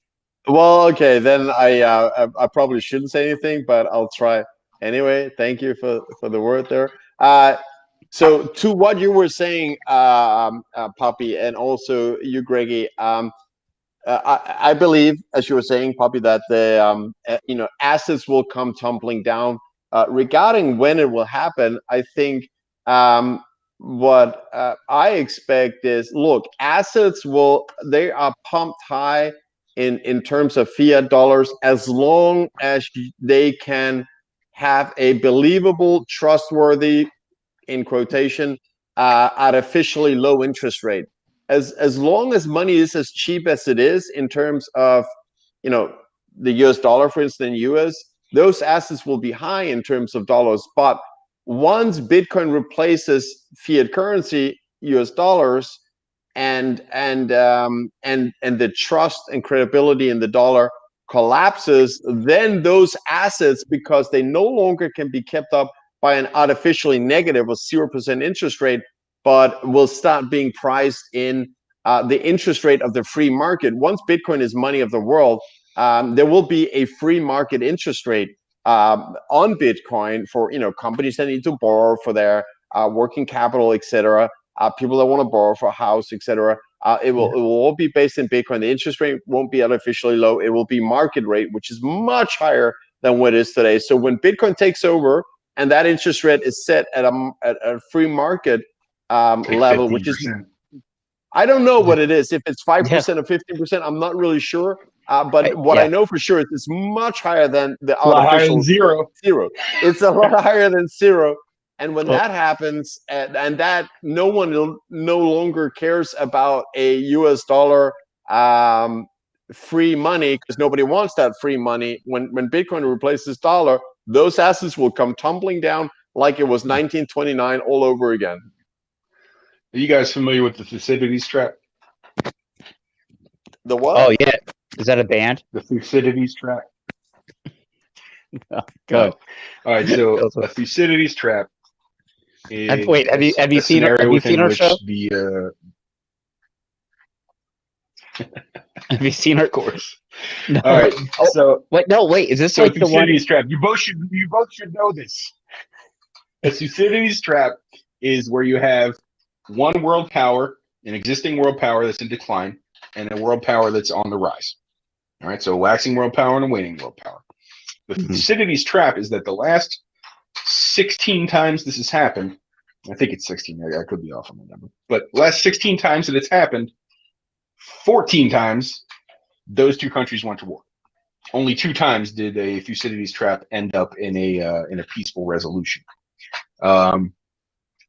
Well, okay, then I probably shouldn't say anything, but I'll try anyway. Thank you for the word there. So to what you were saying, Poppy, and also you, Greggy, I believe, as you were saying, Poppy, that the assets will come tumbling down. Regarding when it will happen, I think what I expect is, look, assets they are pumped high in terms of fiat dollars as long as they can have a believable, trustworthy, in quotation, artificially low interest rate. As long as money is as cheap as it is in terms of, the US dollar, for instance, in US, those assets will be high in terms of dollars. But once Bitcoin replaces fiat currency, US dollars, and the trust and credibility in the dollar collapses, then those assets, because they no longer can be kept up by an artificially negative or 0% interest rate, but will start being priced in the interest rate of the free market. Once Bitcoin is money of the world, there will be a free market interest rate on Bitcoin for companies that need to borrow for their working capital, etc. People that want to borrow for a house, etc. It will all be based in Bitcoin. The interest rate won't be artificially low. It will be market rate, which is much higher than what it is today. So when Bitcoin takes over and that interest rate is set at a free market like level, which is, I don't know what it is. If it's 5% or 15%, I'm not really sure. But what I know for sure is it's much higher than the artificial zero. It's a lot higher than zero. And when that happens, and that no one no longer cares about a US dollar free money, because nobody wants that free money. When Bitcoin replaces dollar, those assets will come tumbling down like it was 1929 all over again. Are you guys familiar with the Thucydides trap? The what? Oh yeah, is that a band? The Thucydides trap. Oh, no. All right, so a Thucydides trap is wait. Have you seen our show? Have you seen our? Of course. No. All right. So wait. Is this so like the one? Thucydides trap? You both should know this. A Thucydides trap is where you have one world power, an existing world power that's in decline, and a world power that's on the rise. All right. So a waxing world power and a waning world power. The Thucydides trap is that the last 16 times this has happened, I think it's 16. I could be off on the number, but last 16 times that it's happened, 14 times those two countries went to war. Only 2 times did a Thucydides trap end up in a peaceful resolution.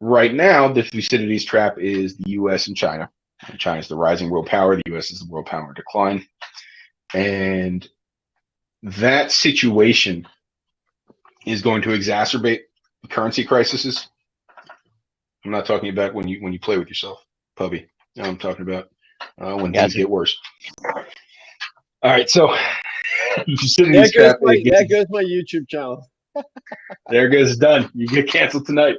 Right now, the Thucydides trap is the U.S. and China. China is the rising world power. The U.S. is the world power in decline, and that situation is going to exacerbate the currency crises. I'm not talking about when you play with yourself, Pubby. No, I'm talking about when things get worse. All right, so there goes my YouTube channel. There goes done. You get canceled tonight.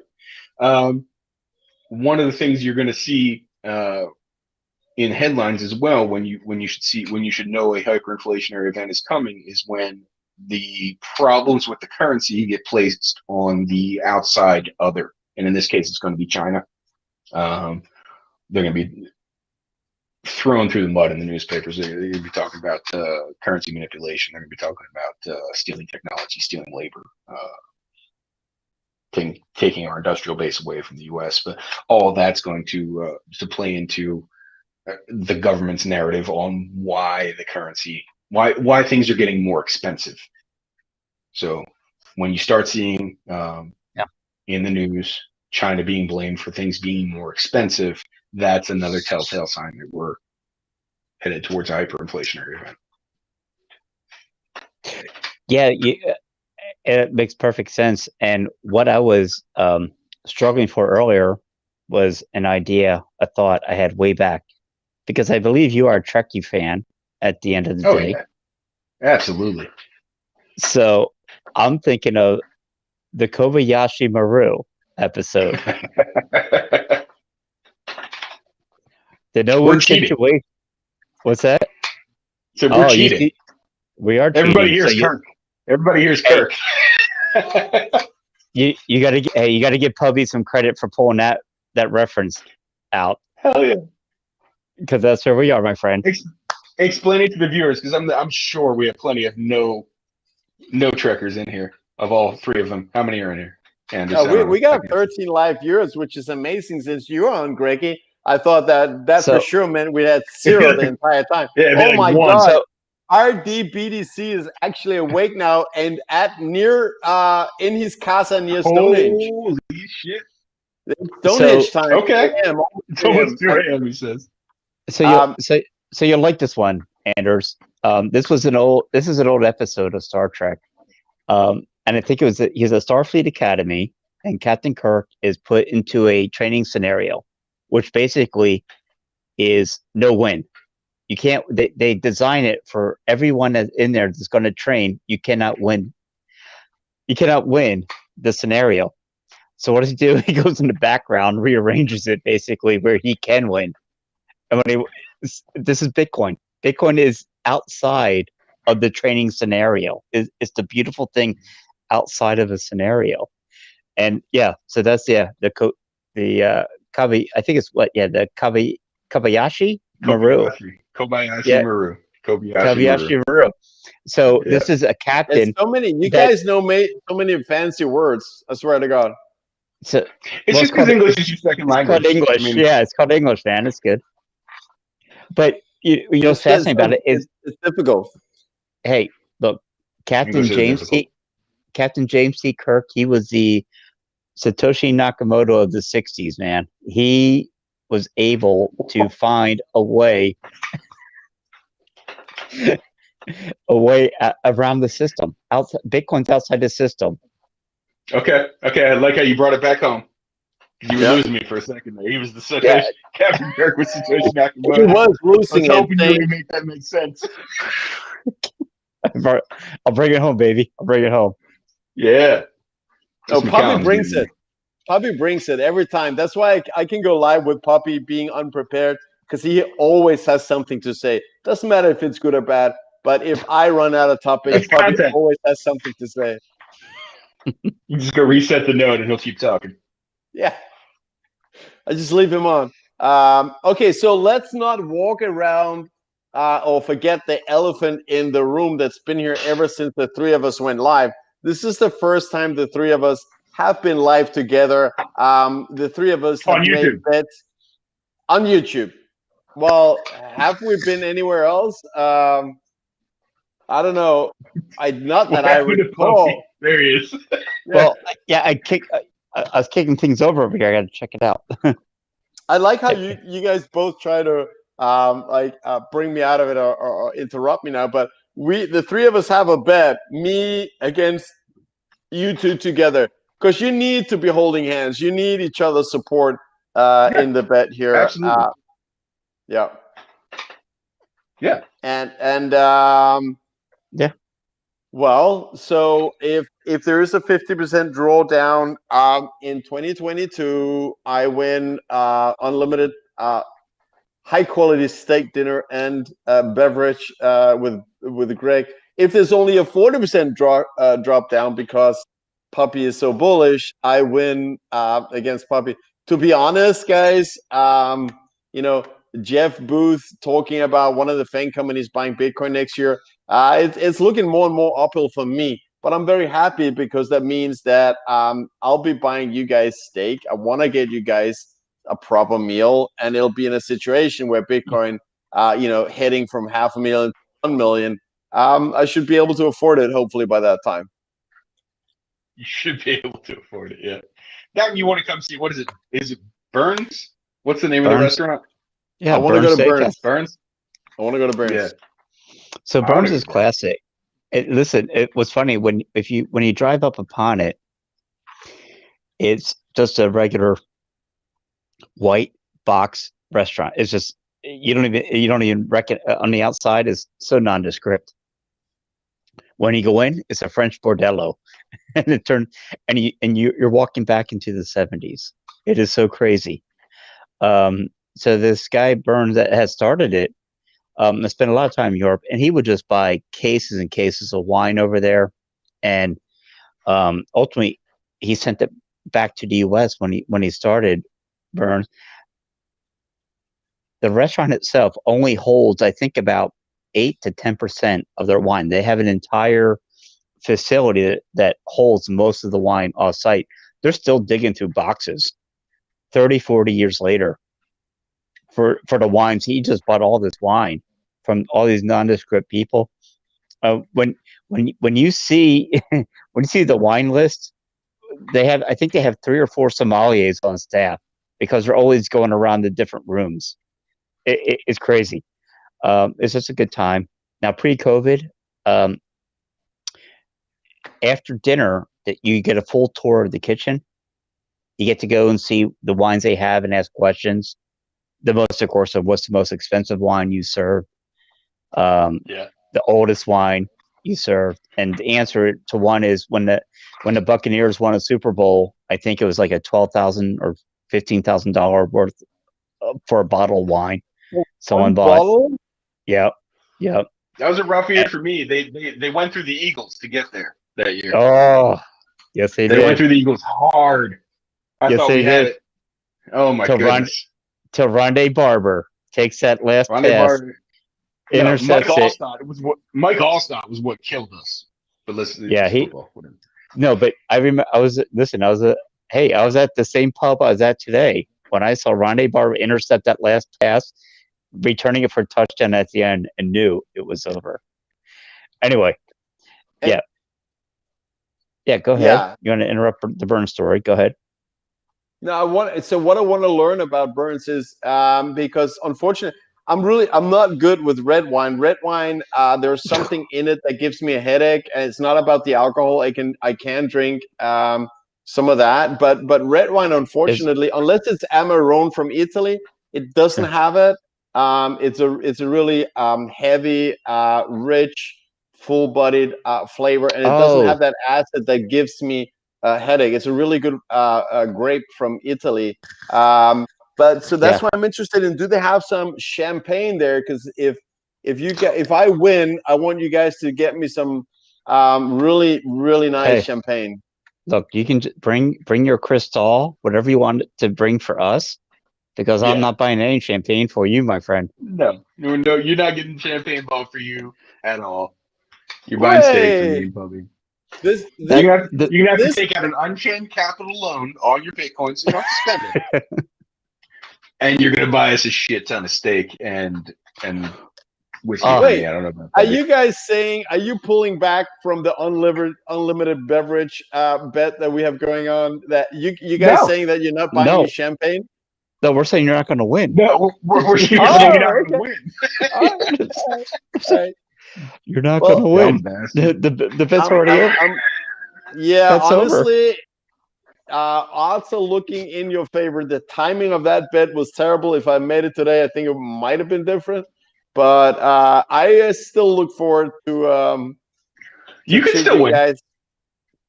One of the things you're going to see in headlines as well when you should know a hyperinflationary event is coming is when the problems with the currency get placed on the outside other, and in this case, it's going to be China. They're going to be thrown through the mud in the newspapers. They're going to be talking about currency manipulation. They're going to be talking about stealing technology, stealing labor, taking our industrial base away from the U.S. But all of that's going to play into the government's narrative on why the currency, why things are getting more expensive. So when you start seeing in the news China being blamed for things being more expensive, that's another telltale sign that we're headed towards a hyperinflationary event. Yeah, it makes perfect sense. And what I was struggling for earlier was an idea, a thought I had way back, because I believe you are a Trekkie fan at the end of the day. Yeah. Absolutely. So I'm thinking of the Kobayashi Maru episode. The no-win situation. What's that? So we're cheating. We are cheating. Everybody here's Kirk. Everybody here's Kirk. You got to give Pubby some credit for pulling that reference out. Hell yeah! Because that's where we are, my friend. Explain it to the viewers, because I'm sure we have plenty of no trekkers in here. Of all three of them, how many are in here? We got 13 live viewers, which is amazing since you're on, Greggy. I thought that for sure meant we had 0 the entire time. Yeah, oh my one. God. So, RDBDC is actually awake now and near in his casa near Stonehenge. Holy shit. Stonehenge time. Okay. It's almost 2 a.m. he says. So you'll like this one, Anders. This is an old episode of Star Trek. And I think he's a Starfleet Academy, and Captain Kirk is put into a training scenario, which basically is no win. You can't. They design it for everyone that's in there that's going to train. You cannot win. You cannot win the scenario. So what does he do? He goes in the background, rearranges it basically where he can win. And this is Bitcoin. Bitcoin is outside of the training scenario. It's the beautiful thing outside of a scenario. And yeah, so that's the Kabi. I think it's the Kobayashi Maru. Kobayashi Maru. So this is a captain. It's so many. You guys know so many fancy words. I swear to God. So it's just because English is your second language. It's called English. It's called English, man. It's good. But you know what's fascinating about it is it's difficult. Hey, look, Captain James T. Kirk. He was the Satoshi Nakamoto of the '60s, man. He was able to find a way around the system. Bitcoin's outside the system. Okay. I like how you brought it back home. You were losing me for a second there. He was the Satoshi. Captain Kirk was Satoshi Nakamoto. He was losing it. I was hoping you would make that make sense. I'll bring it home, baby. I'll bring it home. Yeah. No, Pubby brings it. Pubby brings it every time. That's why I can go live with Pubby being unprepared, because he always has something to say. Doesn't matter if it's good or bad, but if I run out of topics, Pubby always has something to say. You just go reset the node and he'll keep talking. Yeah. I just leave him on. Okay, so let's not walk around or forget the elephant in the room that's been here ever since the three of us went live. This is the first time the three of us have been live together. The three of us have made bets on YouTube. Well, have we been anywhere else? I don't know. Not that I recall. There he is. Well, yeah, I was kicking things over here. I got to check it out. I like how you guys both try to bring me out of it or interrupt me now. But the three of us have a bet, me against you two together, because you need to be holding hands. You need each other's support in the bet here. Absolutely. Yeah. And yeah. Well, so if there is a 50% drawdown in 2022, I win unlimited high quality steak dinner and beverage with Greg. If there's only a 40% drop down because Puppy is so bullish, I win against Puppy. To be honest, guys, Jeff Booth talking about one of the FANG companies buying Bitcoin next year. It's looking more and more uphill for me, but I'm very happy because that means that I'll be buying you guys steak. I want to get you guys a proper meal, and it'll be in a situation where Bitcoin, heading from 500,000 to 1 million, I should be able to afford it hopefully by that time. You should be able to afford it, yeah. Now you want to come see, what is it? Is it Burns? What's the name of the restaurant? Yeah, I want to go to Burns. Burns? I want to go to Burns. Yeah. So Burns is classic. Listen, it was funny when you drive up upon it, it's just a regular white box restaurant. It's just you don't even reckon on the outside is so nondescript. When you go in, it's a French bordello, and you're walking back into the 70s. It is so crazy. So this guy Burns that has started it, I spent a lot of time in Europe, and he would just buy cases and cases of wine over there, and ultimately he sent it back to the U.S. when he started Burns. The restaurant itself only holds, I think, about 8 to 10% of their wine. They have an entire facility that holds most of the wine off site. They're still digging through boxes 30, 40 years later for the wines. He just bought all this wine from all these nondescript people. When you see when you see the wine list, I think they have 3 or 4 sommeliers on staff because they're always going around the different rooms. It's crazy. It's just a good time. Now, pre-COVID, after dinner, that you get a full tour of the kitchen. You get to go and see the wines they have and ask questions. The most, of course, of what's the most expensive wine you serve. The oldest wine you served, and the answer to one is when the Buccaneers won a Super Bowl. I think it was like a $12,000 or $15,000 worth for a bottle of wine. Someone bought. Bottle? Yep. That was a rough year for me. They went through the Eagles to get there that year. Oh, yes, they did. They went through the Eagles hard. I thought we had it. Oh my goodness! Till Rondé Barber takes that last pass, intercepts it. Mike Allstott was what killed us. But listen, no, but I remember I was at the same pub I was at today when I saw Rondé Barber intercept that last pass, returning it for a touchdown at the end, and knew it was over. Anyway, yeah, go ahead. Yeah. You want to interrupt the Burns story? Go ahead. No, what I want to learn about Burns is because unfortunately I'm not good with red wine. Red wine, there's something in it that gives me a headache, and it's not about the alcohol. I can drink some of that, but red wine, unfortunately, unless it's Amarone from Italy, it doesn't have it. It's a really heavy, rich, full-bodied flavor, and it doesn't have that acid that gives me a headache. It's a really good grape from Italy. But so that's why I'm interested in. Do they have some champagne there? Because if I win, I want you guys to get me some really nice champagne. Look, you can bring your Cristal, whatever you want to bring for us, because I'm not buying any champagne for you, my friend. No, you're not getting champagne bought for you at all. You're buying steak for me and Pubby. You're gonna have to take out an Unchained Capital loan, all your Bitcoin, so you don't have to spend it. And you're gonna buy us a shit ton of steak and whiskey. Wait, I don't know about are you guys saying? Are you pulling back from the unlimited beverage bet that we have going on? That you guys saying that you're not buying me champagne? No, we're saying you're not going to win. No, we're saying you're not going to win. All right. You're not going to win. The bet's already over. That's honestly, odds are looking in your favor. The timing of that bet was terrible. If I made it today, I think it might have been different. But I still look forward to. You can still win. Guys.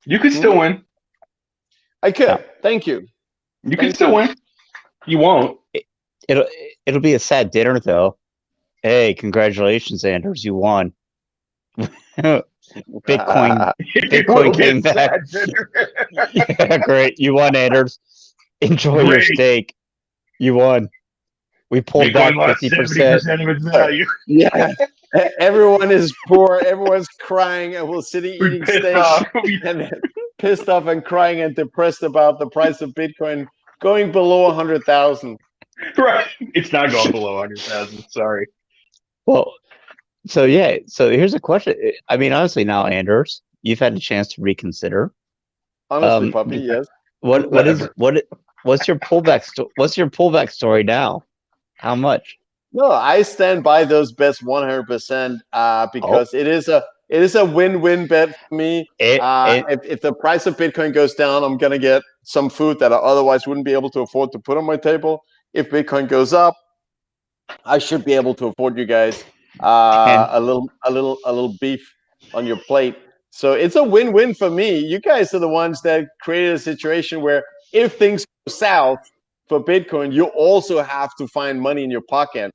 You can still win. I could. Yeah. Thank you. You can still win. You won't. It'll be a sad dinner though. Hey, congratulations, Anders! You won. Bitcoin came back. Yeah, great. You won, Anders. Enjoy your steak. You won. We pulled Bitcoin back 50% of its value. Yeah. Everyone is poor. Everyone's crying, and we're sitting eating steak and pissed off and crying and depressed about the price of Bitcoin going below 100,000. Right. It's not going below 100,000. Sorry. Well, so here's a question. I mean, honestly, now, Anders, you've had a chance to reconsider. Honestly, Puppy, yes. What's your pullback story now? How much? No, I stand by those bets 100% because it is a win-win bet for me. If the price of Bitcoin goes down, I'm gonna get some food that I otherwise wouldn't be able to afford to put on my table. If Bitcoin goes up, I should be able to afford you guys a little beef on your plate. So it's a win-win for me. You guys are the ones that created a situation where if things go south for Bitcoin, you also have to find money in your pocket.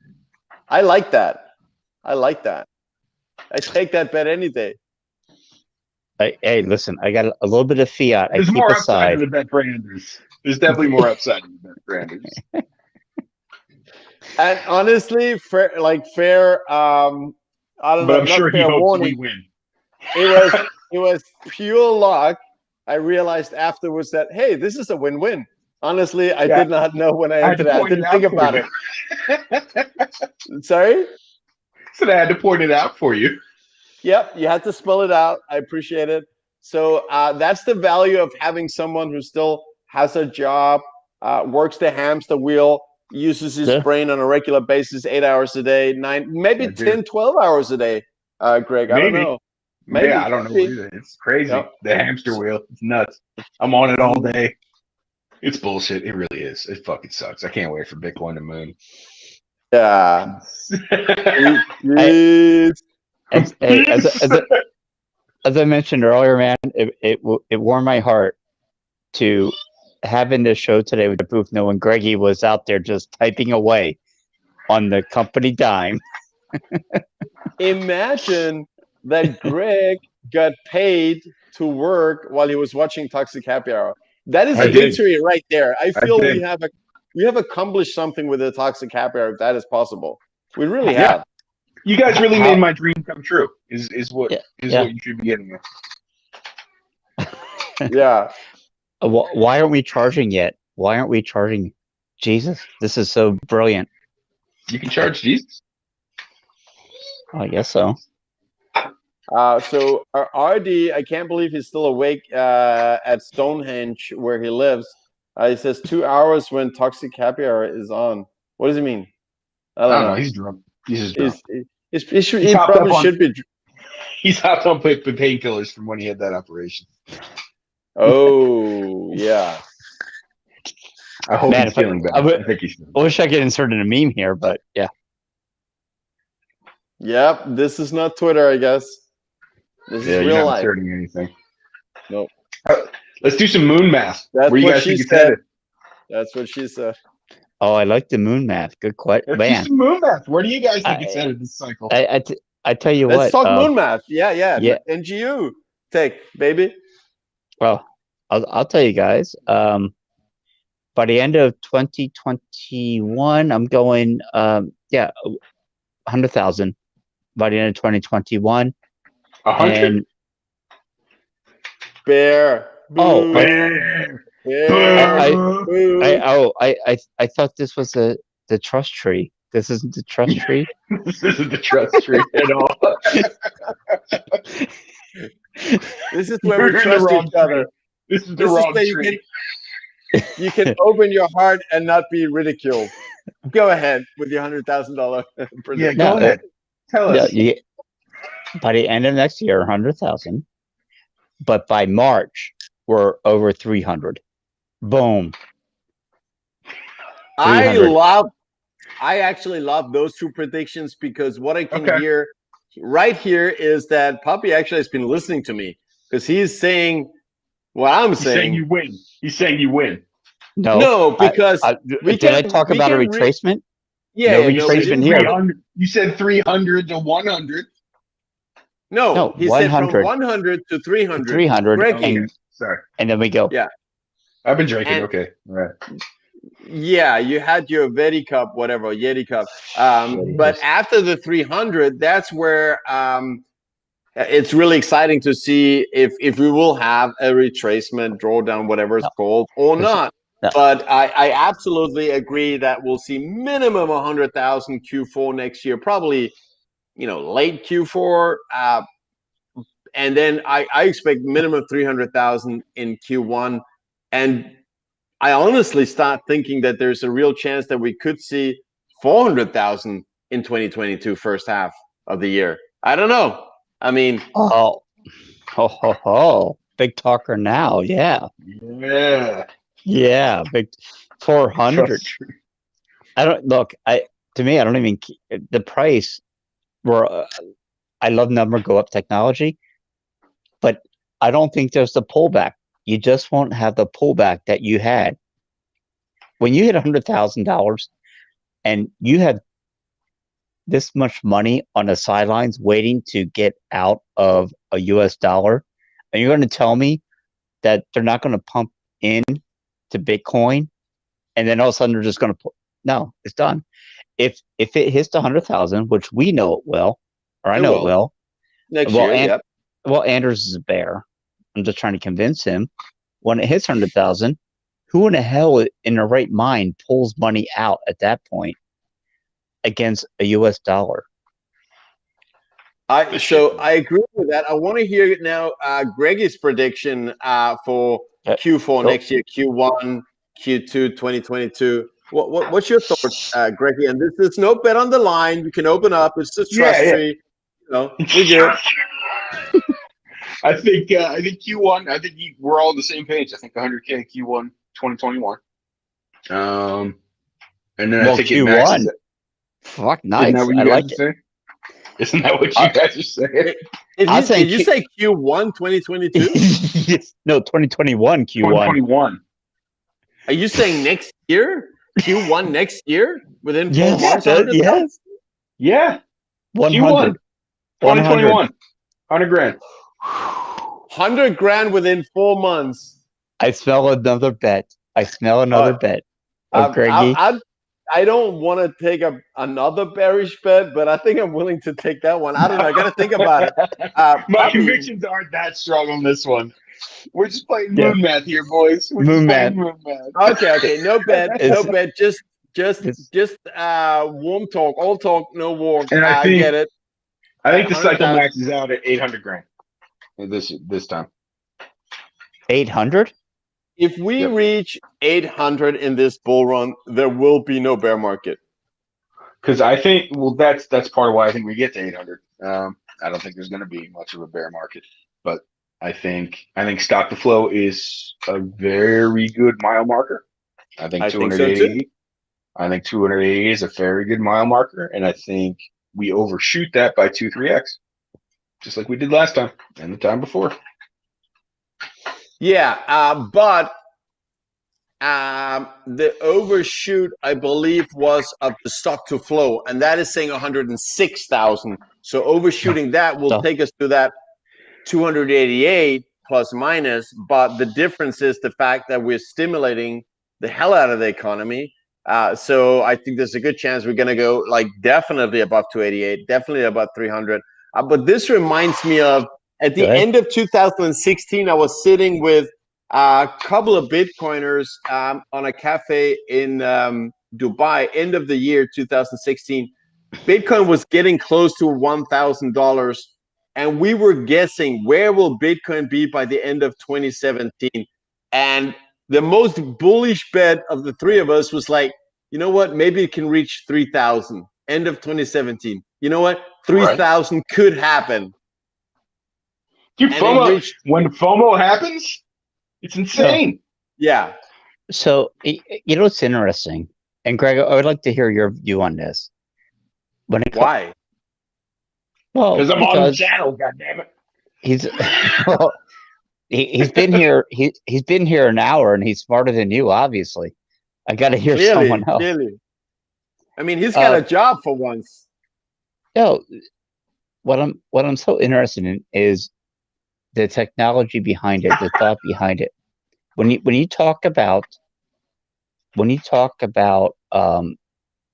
I like that. I like that. I take that bet any day. Hey, listen, I got a little bit of fiat. There's I keep more upside in aside. the bet for Anders. There's definitely more upside in the bet for Anders. And honestly, fair, I don't But know, I'm not sure he fair hopes we warning. win. It was pure luck. I realized afterwards that, hey, this is a win-win. Honestly, I did not know when I I had to entered it. I point it didn't out think for about you. it. Sorry? So I had to point it out for you. Yep, you had to spell it out. I appreciate it. So that's the value of having someone who still has a job, works the hamster wheel, uses his brain on a regular basis, 8 hours a day, 9, maybe 10, 12 hours a day, Greg. I don't know. Maybe. Yeah, I don't know either. It's crazy. Yep. The hamster wheel. It's nuts. I'm on it all day. It's bullshit. It really is. It fucking sucks. I can't wait for Bitcoin to moon. Yeah. As I mentioned earlier, man, it warmed my heart to having this show today with the booth, knowing Greggy was out there just typing away on the company dime. Imagine that Greg got paid to work while he was watching Toxic Happy Hour. That is a victory right there. I feel we have accomplished something with the Toxic Happy Hour if that is possible. We really have. You guys really made my dream come true. Is what you should be getting at. Yeah. Why aren't we charging yet? Why aren't we charging? Jesus, this is so brilliant. You can charge Jesus. I guess so. So RD, I can't believe he's still awake at Stonehenge where he lives. He says 2 hours when Toxic Happy Hour is on. What does he mean? I don't know. He's drunk. He's just drunk. He probably should be. He's hopped on painkillers from when he had that operation. Oh, yeah. I hope he's feeling better. I think he's feeling I wish I could insert in a meme here, but yeah. Yep, this is not Twitter, I guess. This is real you're not life. inserting anything. Nope. Let's do some moon math. That's Where do you guys think it's headed? That's what she said. Oh, I like the moon math. Good question. Let's do some moon math. Where do you guys think it's headed this cycle? I tell you Let's what. talk moon math. Yeah. NGU. Take, baby. Well, I'll tell you guys. By the end of 2021, I'm going 100,000. By the end of 2021. 100. Bear. Oh, bear. I thought this was the trust tree. This isn't the trust tree. This isn't the trust tree at all. This is where we trust each other. This is the wrong tree. You can open your heart and not be ridiculed. Go ahead with your $100,000. Yeah, go ahead. Tell us. By the end of next year, 100,000. But by March, we're over 300. Boom. I actually love those two predictions because what I can hear right here is that Pubby actually has been listening to me because he's saying what I'm saying. He's saying you win. He's saying you win. No, because did I talk about a retracement? No retracement here. You said 300 to 100. No, he 100. Said from 100 to 300. 300. Sorry. And then we go. Yeah. I've been drinking. Okay. All right. Yeah, you had your Veti cup, whatever, Yeti cup. But after the 300, that's where it's really exciting to see if we will have a retracement, drawdown, whatever it's called, or not. No. But I absolutely agree that we'll see minimum 100,000 Q4 next year, probably, late Q4. And then I expect minimum 300,000 in Q1. And I honestly start thinking that there's a real chance that we could see 400,000 in 2022 first half of the year. I don't know. I mean, big talker now. Yeah, big 400. To me, I don't even the price. I love number go up technology, but I don't think there's the pullback. You just won't have the pullback that you had when you hit $100,000 and you had this much money on the sidelines waiting to get out of a US dollar, and you're going to tell me that they're not going to pump in to Bitcoin, and then all of a sudden they're just going to put, no, it's done. If it hits the 100,000, which we know it will, or I know it will, next year, yep. Well, Anders is a bear. I'm just trying to convince him. When it hits 100,000, who in the hell in their right mind pulls money out at that point against a US dollar? So I agree with that. I want to hear now Greggy's prediction for Q4 next year, Q1, Q2 2022. What's your thoughts, Greggy? And this is no bet on the line. You can open up. It's just trust tree. You know, we're good. I think Q1. I think we're all on the same page. I think 100K Q1 2021. And then I think Q1. it maxes. Fuck, nice. Isn't that what you guys are saying? Isn't that what you guys are saying? Did you say Q1 2022? No, 2021 Q1. 2021. Are you saying next year? Q1 next year? Within 4 months? Yes. Yeah. 100. 2021. 100 grand. 100 grand within 4 months. I smell another bet. Bet. Greggy. I don't want to take another bearish bet, but I think I'm willing to take that one. I don't know. I got to think about it. My convictions aren't that strong on this one. We're just playing moon math here, boys. Moon math. Okay. No bet. No bet. Just warm talk. All talk, no war. And I get it. I think the cycle maxes out at 800 grand this time. 800? If we reach 800 in this bull run, there will be no bear market. Because I think, that's part of why I think we get to 800. I don't think there's going to be much of a bear market, but I think stock to flow is a very good mile marker. I think 280. I think 280 is a very good mile marker, and I think we overshoot that by 2-3x, just like we did last time and the time before. Yeah, but the overshoot, I believe, was of the stock to flow, and that is saying 106,000. So overshooting that will take us to that 288 plus minus. But the difference is the fact that we're stimulating the hell out of the economy. So I think there's a good chance we're going to go definitely above 288, definitely above 300. But this reminds me of at the end of 2016, I was sitting with a couple of Bitcoiners on a cafe in Dubai, end of the year 2016. Bitcoin was getting close to $1,000, and we were guessing where will Bitcoin be by the end of 2017. And the most bullish bet of the three of us was like, you know what, maybe it can reach 3,000 end of 2017. You know what, 3,000 could happen. Dude, when FOMO happens, it's insane. Yeah. So, you know what's interesting? And Greg, I would like to hear your view on this. Why? Well, because I'm on the channel, goddammit. He's been here. He's been here an hour, and he's smarter than you. Obviously, I got to hear someone else. Clearly, I mean, he's got a job for once. No, what I'm so interested in is the technology behind it, the thought behind it. When you talk about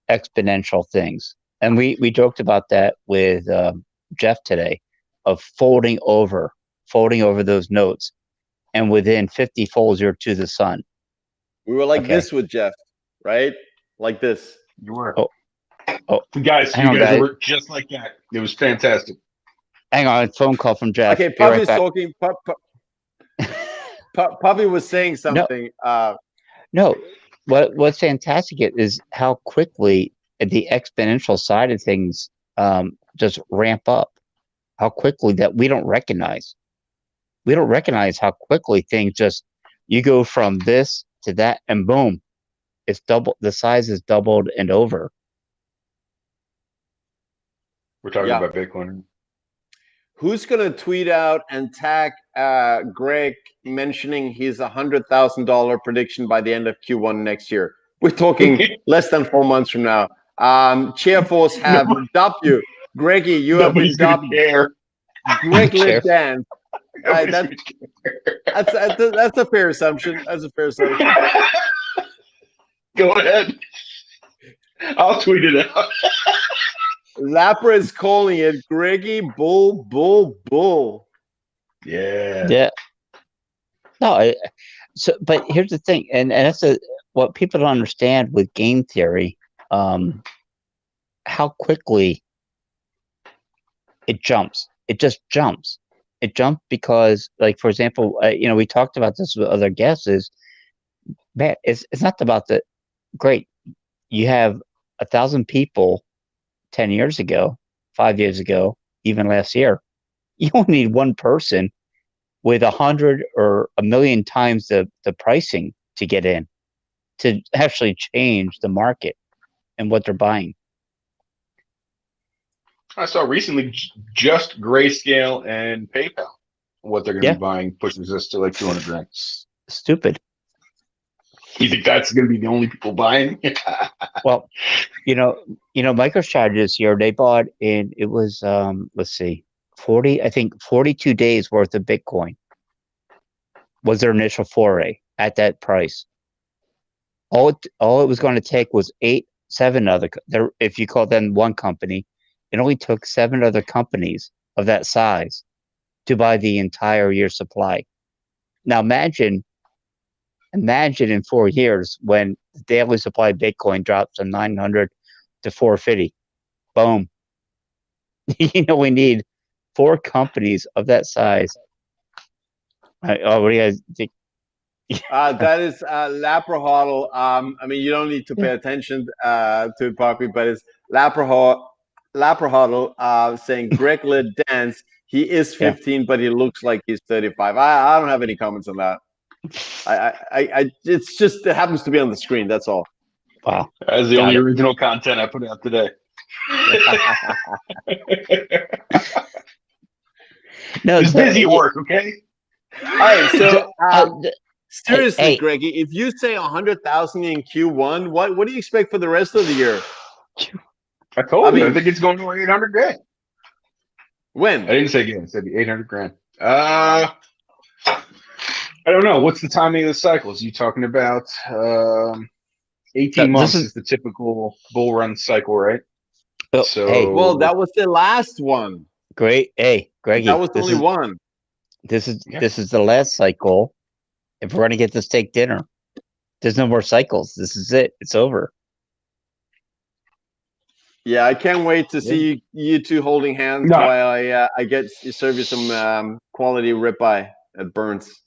exponential things, and we joked about that with Jeff today, of folding over those notes, and within 50 folds you're to the sun. We were like this with Jeff, right? Like this. You were. Oh, you guys were just like that. It was fantastic. Hang on, phone call from Jeff. Okay, Pubby's talking. Pubby was saying something. No, what's fantastic is how quickly the exponential side of things just ramp up. How quickly that we don't recognize. We don't recognize how quickly things you go from this to that, and boom, it's double. The size is doubled and over. We're talking about Bitcoin. Who's going to tweet out and tag Greg mentioning his $100,000 prediction by the end of Q1 next year? We're talking less than 4 months from now. Chairforce have W. Greggy, you have been Nobody's gonna dubbed care. Greglet Dance. Nobody's That's a fair assumption. That's a fair assumption. Go ahead. I'll tweet it out. Lapra is calling it Greggy Bull Bull Bull. Yeah. Yeah. No, but here's the thing, and that's what people don't understand with game theory, how quickly it jumps. It just jumps. It jumped because, like, for example, we talked about this with other guests. Man, it's not about the great. You have 1,000 people 10 years ago, 5 years ago, even last year. You only need one person with 100 or 1,000,000 times the pricing to get in, to actually change the market and what they're buying. I saw recently just Grayscale and PayPal. What they're going to be buying pushes us to like 200 grand. Stupid. You think that's going to be the only people buying? Well, MicroStrategy this year, they bought in, it was, let's see, 42 days worth of Bitcoin was their initial foray at that price. All it was going to take was seven other, if you call them one company, it only took 7 other companies of that size to buy the entire year's supply. Now imagine in 4 years when the daily supply of Bitcoin drops from 900 to 450. Boom. We need 4 companies of that size. What do you guys think? That is Lapra.HODL. I mean, you don't need to pay attention to Pubby, but it's Lapra.HODL saying Greglet Dance. He is 15, but he looks like he's 35. I don't have any comments on that. It's just, it happens to be on the screen. That's all. Wow. That's the only original content I put out today. No, it's busy at work, okay? All right, so seriously, hey. Greggy, if you say 100,000 in Q1, what do you expect for the rest of the year? I told you, I think it's going to 800 grand. When? I didn't say again. I said 800 grand. I don't know. What's the timing of the cycles? You talking about 18 months is the typical bull run cycle, right? Well, that was the last one. Great. Hey, Greggy. That was only one. This is the last cycle. If we're going to get to steak dinner, there's no more cycles. This is it. It's over. Yeah, I can't wait to see you two holding hands while I get serve you some quality ribeye at Burns.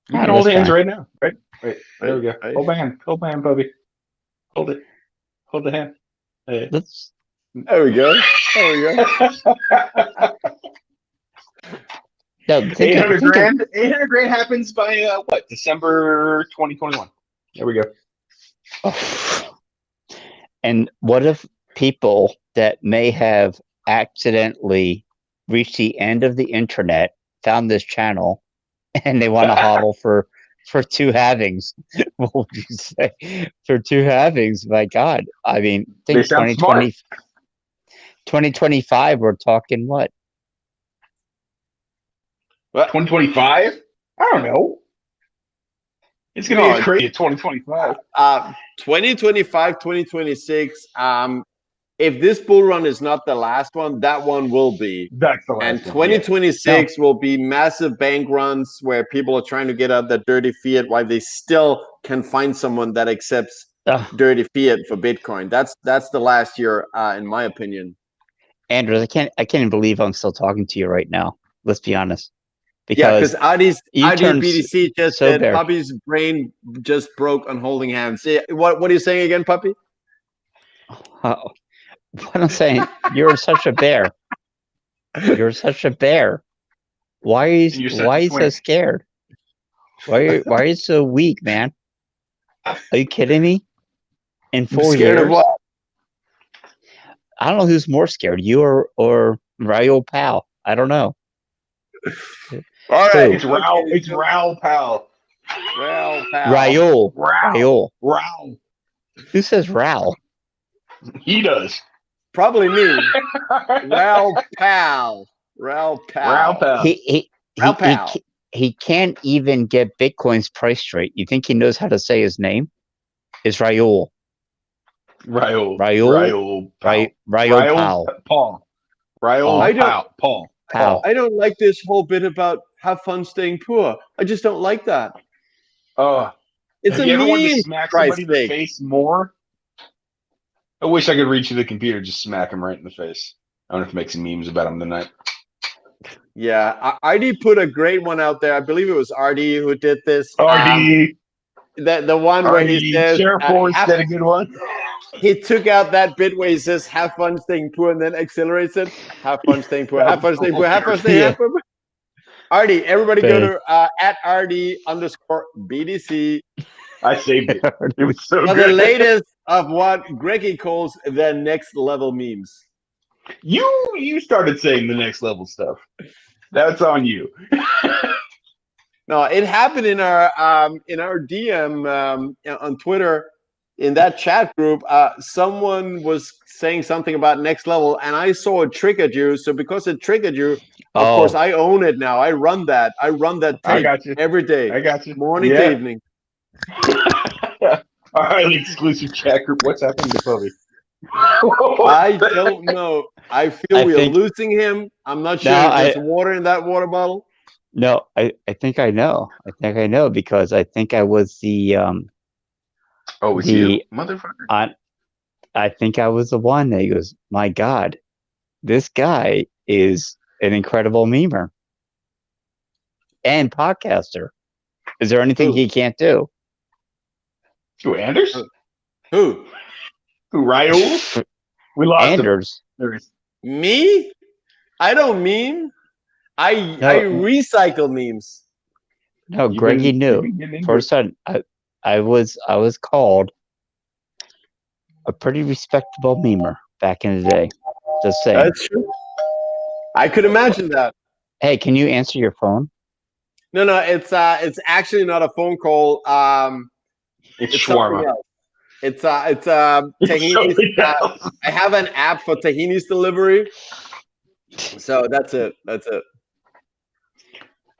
You can hold hands right now, right? Wait, there we go. Hold my hand, Pubby. Hold it. Hold the hand. There we go. There we go. No, 800 grand. 800 grand happens by what? December 2021. There we go. Oh. And what if people that may have accidentally reached the end of the internet found this channel and they want to hodl for 2 halvings? What would you say? For 2 halvings? My God. I mean, think 2025, we're talking what? 2025? I don't know. It's going to get crazy at 2025. 2025, 2026. If this bull run is not the last one, that one will be. That's the last and 2026 will be massive bank runs where people are trying to get out that dirty fiat while they still can find someone that accepts dirty fiat for Bitcoin. That's the last year, in my opinion. Andrew, I can't even believe I'm still talking to you right now. Let's be honest. Because Adi's BDC just said bare. Pubby's brain just broke on holding hands. What are you saying again, Puppy? What I'm saying, you're such a bear. You're such a bear. Why are you so scared? Why are you so weak, man? Are you kidding me? In 4 years? Of what? I don't know who's more scared, you or Raul Pal. I don't know. All right, it's Raul. It's Raul Pal. Raul Pal. Raul. Raul. Who says Raul? He does. Probably me. Raoul Pal. Raoul He he can't even get Bitcoin's price straight. You think he knows how to say his name? It's Raoul. Raoul Paul. I don't like this whole bit about have fun staying poor. I just don't like that. It's have a you ever wanted to meme, smack Christ somebody in the sake. face more? I wish I could reach to the computer, just smack him right in the face. I don't have to make some memes about him tonight. Yeah, RD put a great one out there. I believe it was RD who did this. RD. The one where he says, Share Force, that a good one? He took out that bit where he says, have fun staying poor, and then accelerates it. Have fun staying poor, have fun staying poor, have fun staying poor. RD, everybody go to at RD_BDC. I saved it. It was so good. The latest of what Greggy calls the next level memes. You started saying the next level stuff. That's on you. No, it happened in our DM on Twitter. In that chat group, someone was saying something about next level, and I saw it triggered you. So because it triggered you, of course, I own it now. I run that tape every day. I got you. Morning to evening. Our highly exclusive chat group. What's happening to Pubby? I don't know. I feel we are losing him. I'm not sure if there's water in that water bottle. No, I think I know. I think I know because I think I was the it's you, motherfucker. I think I was the one that goes, my God, this guy is an incredible memer and podcaster. Is there anything he can't do? Who, Anders? Who, Raoul? We lost Anders. Me? I don't meme. I recycle memes. No, Greggy knew. First time I was called a pretty respectable memer back in the day. Just saying. That's true. I could imagine that. Hey, can you answer your phone? No, it's actually not a phone call. It's shawarma. It's tahini's. I have an app for tahini's delivery. So that's it.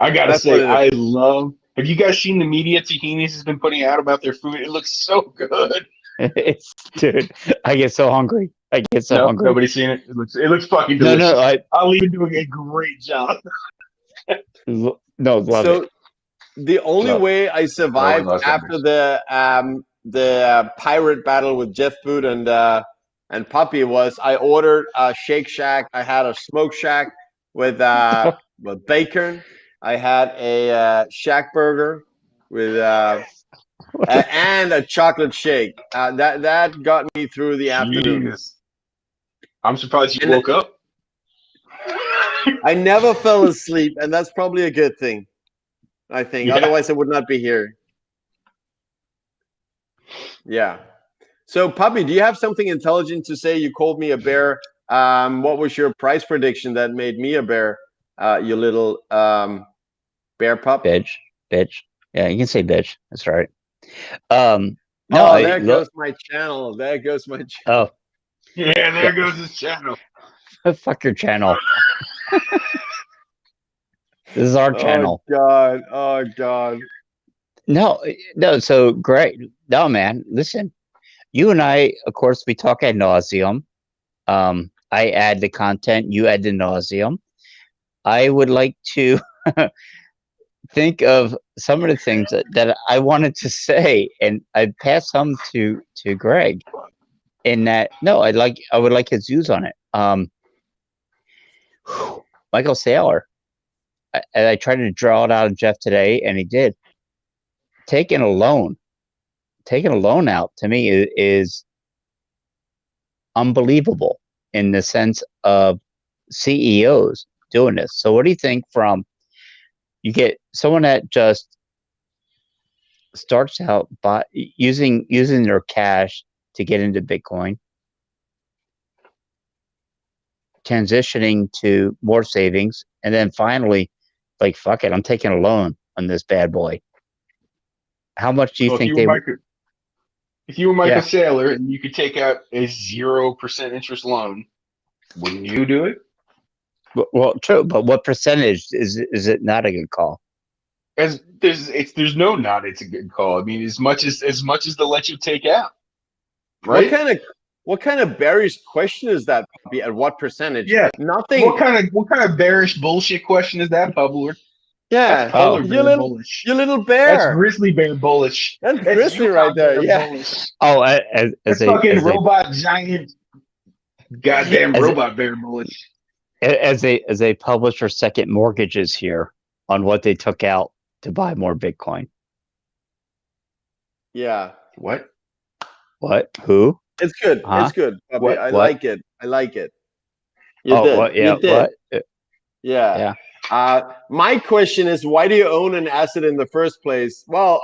I gotta say, I love. Have you guys seen the media tahini's has been putting out about their food? It looks so good. Dude, I get so hungry. Hungry. Nobody's seen it. It looks fucking delicious. No, I'll even doing a great job. No, love it. The only way I survived after the pirate battle with Jeff Boot and Puppy was I ordered a Shake Shack. I had a Smoke Shack with bacon. I had a Shack Burger with and a chocolate shake. That got me through the afternoon. I'm surprised you woke up. I never fell asleep, and that's probably a good thing. I think. Otherwise, I would not be here. Yeah. So, Puppy, do you have something intelligent to say? You called me a bear. What was your price prediction that made me a bear? You little bear pup. Bitch. Yeah, you can say bitch. That's right. No, there goes my channel. There goes my channel. Oh. Yeah, there goes his channel. Fuck your channel. This is our channel. Oh God. No. So great. No, man. Listen, you and I, of course, we talk ad nauseum. I add the content. You add the nauseum. I would like to think of some of the things that I wanted to say, and I passed some to Greg. In that, no, I would like his views on it. Michael Saylor. I tried to draw it out of Jeff today, and he did. Taking a loan out to me is unbelievable in the sense of CEOs doing this. So what do you think from you get someone that just starts out by using their cash to get into Bitcoin, transitioning to more savings, and then finally, like, fuck it, I'm taking a loan on this bad boy. How much do you think if you were Michael Saylor and you could take out a 0% interest loan, wouldn't you do it? Well, true, but what percentage is it not a good call? As there's no not it's a good call. I mean, as much as they'll let you take out. Right? What kind of bearish question is that, Puppy? At what percentage? Yeah. Nothing. What kind of bearish bullshit question is that, Publor? Yeah. That's polar bear bullish. You little bear. That's grizzly bear bullish. That's grizzly right there. Yeah. Bullish. Oh, that's fucking robot giant, goddamn robot bear bullish. As they publish their second mortgages here on what they took out to buy more Bitcoin. Yeah. What? Who? It's good. Huh? It's good, Puppy. I like it. You did. What? Yeah. You did. What? Yeah. My question is, why do you own an asset in the first place? Well,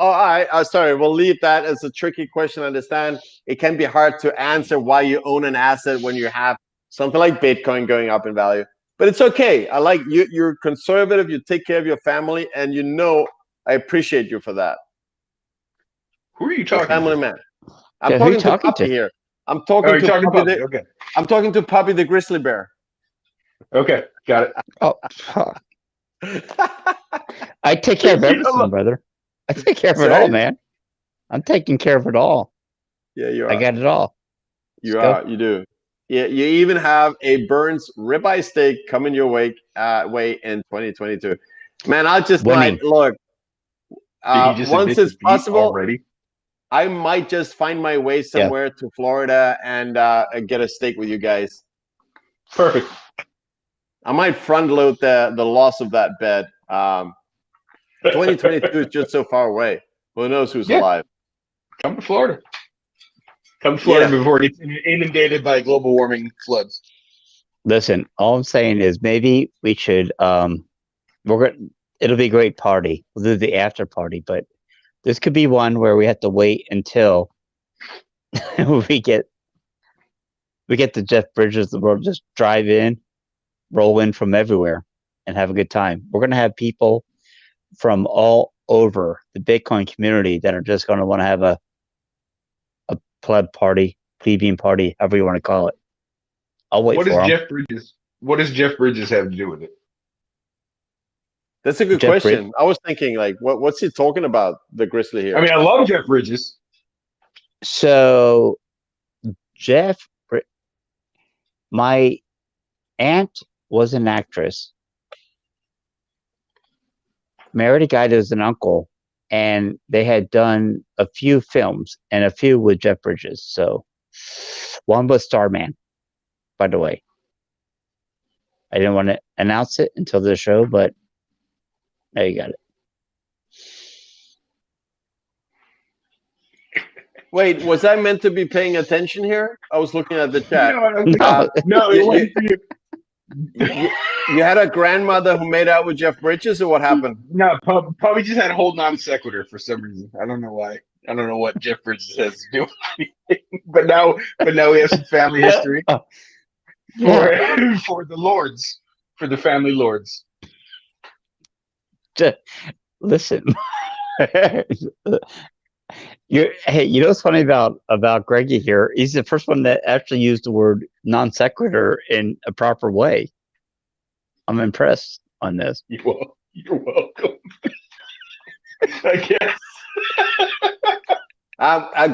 sorry. We'll leave that as a tricky question. I understand it can be hard to answer why you own an asset when you have something like Bitcoin going up in value. But it's okay. I like you. You're conservative. You take care of your family, and I appreciate you for that. Who are you talking family to? Man. I'm talking to Puppy here. I'm talking to Puppy. Okay. I'm talking to Puppy the grizzly bear. Okay, got it. Oh, I take care of everything, brother. I take care of it all, man. I'm taking care of it all. Yeah, you are. I got it all. You do. Yeah, you even have a Burns ribeye steak coming your way in 2022. Man, I just might look. Once it's possible, already. I might just find my way somewhere to Florida and get a steak with you guys. Perfect. I might front load the loss of that bet. 2022 is just so far away. Who knows who's alive? Come to Florida. Come to Florida before it gets inundated by global warming floods. Listen, all I'm saying is maybe we should. It'll be a great party. We'll do the after party, but this could be one where we have to wait until we get the Jeff Bridges of the world, just drive in, roll in from everywhere, and have a good time. We're going to have people from all over the Bitcoin community that are just going to want to have a plebeian party, however you want to call it. I'll wait for him. What does Jeff Bridges have to do with it? That's a good question. I was thinking, like, what's he talking about, the grizzly here? I mean, I love Jeff Bridges. So, my aunt was an actress, married a guy that was an uncle, and they had done a few films and a few with Jeff Bridges. So, one was Starman, by the way. I didn't want to announce it until the show, but there you got it. Wait, was I meant to be paying attention here? I was looking at the chat. No, it wasn't for you. You had a grandmother who made out with Jeff Bridges, or what happened? No, Pubby just had a whole non sequitur for some reason. I don't know why. I don't know what Jeff Bridges has to do with anything. But now we have some family history for the lords, for the family lords. Listen. You know what's funny about Greggy here? He's the first one that actually used the word non sequitur in a proper way. I'm impressed on this. You're welcome. I guess.